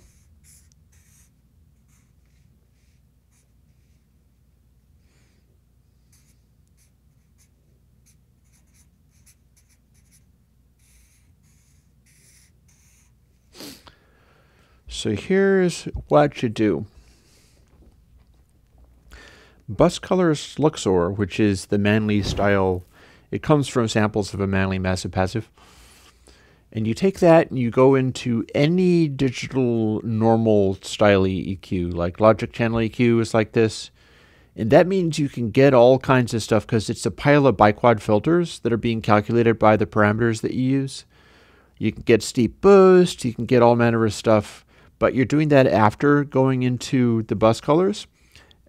So here's what you do. Bus colors Luxor, which is the Manley style. It comes from samples of a Manley massive passive. And you take that and you go into any digital normal style EQ, like Logic channel EQ is like this. And that means you can get all kinds of stuff because it's a pile of biquad filters that are being calculated by the parameters that you use. You can get steep boost, you can get all manner of stuff, but you're doing that after going into the bus colors.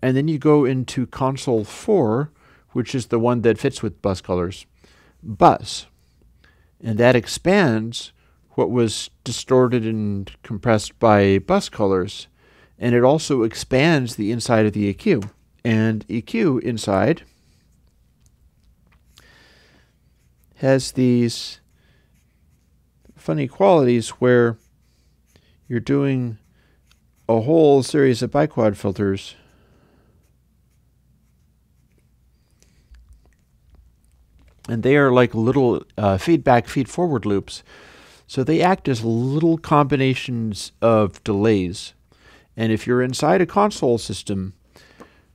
And then you go into console 4, which is the one that fits with bus colors, bus. And that expands what was distorted and compressed by bus colors. And it also expands the inside of the EQ. And EQ inside has these funny qualities where you're doing a whole series of biquad filters and they are like little feedback feed-forward loops. So they act as little combinations of delays. And if you're inside a console system,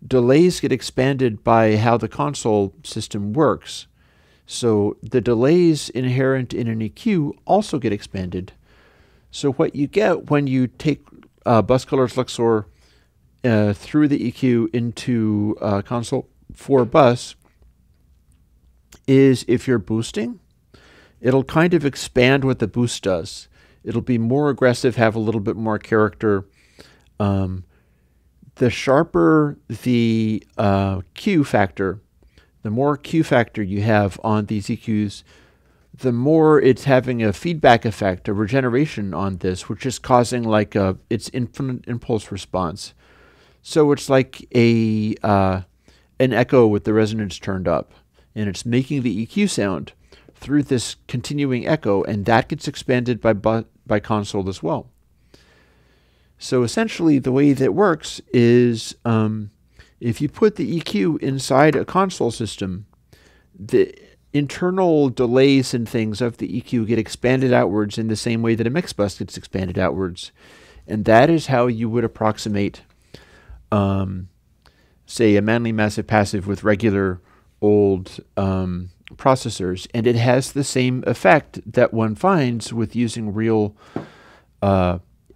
delays get expanded by how the console system works. So the delays inherent in an EQ also get expanded. So what you get when you take bus colors Luxor through the EQ into console 4 bus is if you're boosting, it'll kind of expand what the boost does. It'll be more aggressive, have a little bit more character. The sharper the Q factor, the more Q factor you have on these EQs, the more it's having a feedback effect, a regeneration on this, which is causing like its infinite impulse response. So it's like an echo with the resonance turned up, and it's making the EQ sound through this continuing echo, and that gets expanded by console as well. So essentially the way that works is if you put the EQ inside a console system, the internal delays and things of the EQ get expanded outwards in the same way that a mix bus gets expanded outwards. And that is how you would approximate, say, a Manley Massive Passive with regular old processors. And it has the same effect that one finds with using real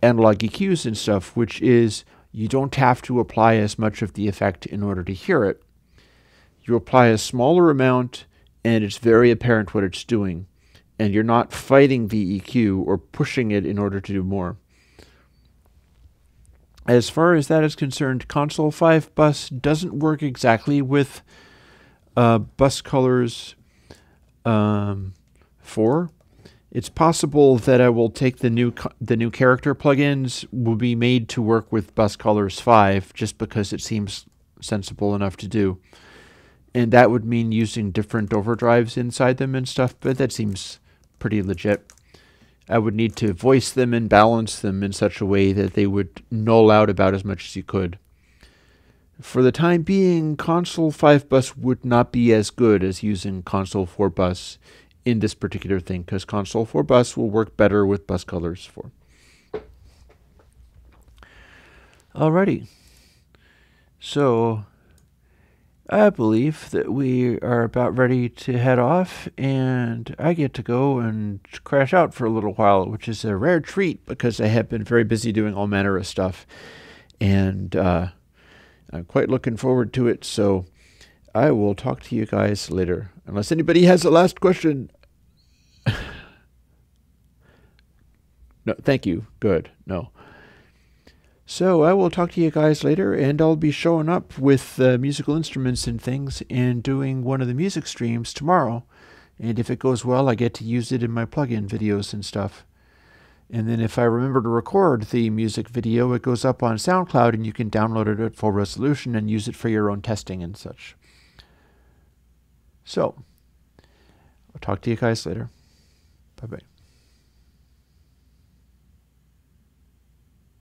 analog EQs and stuff, which is you don't have to apply as much of the effect in order to hear it. You apply a smaller amount, and it's very apparent what it's doing. And you're not fighting the EQ or pushing it in order to do more. As far as that is concerned, console 5 bus doesn't work exactly with bus colors 4. It's possible that I will take the new character plugins will be made to work with bus colors 5 just because it seems sensible enough to do. And that would mean using different overdrives inside them and stuff, but that seems pretty legit. I would need to voice them and balance them in such a way that they would null out about as much as you could. For the time being, console 5 bus would not be as good as using console 4 bus in this particular thing, because console 4 bus will work better with bus colors 4. Alrighty. So I believe that we are about ready to head off, and I get to go and crash out for a little while, which is a rare treat because I have been very busy doing all manner of stuff, and I'm quite looking forward to it. So I will talk to you guys later, unless anybody has a last question. No, thank you. Good. No. So I will talk to you guys later, and I'll be showing up with musical instruments and things and doing one of the music streams tomorrow. And if it goes well, I get to use it in my plugin videos and stuff. And then if I remember to record the music video, it goes up on SoundCloud, and you can download it at full resolution and use it for your own testing and such. So I'll talk to you guys later. Bye-bye.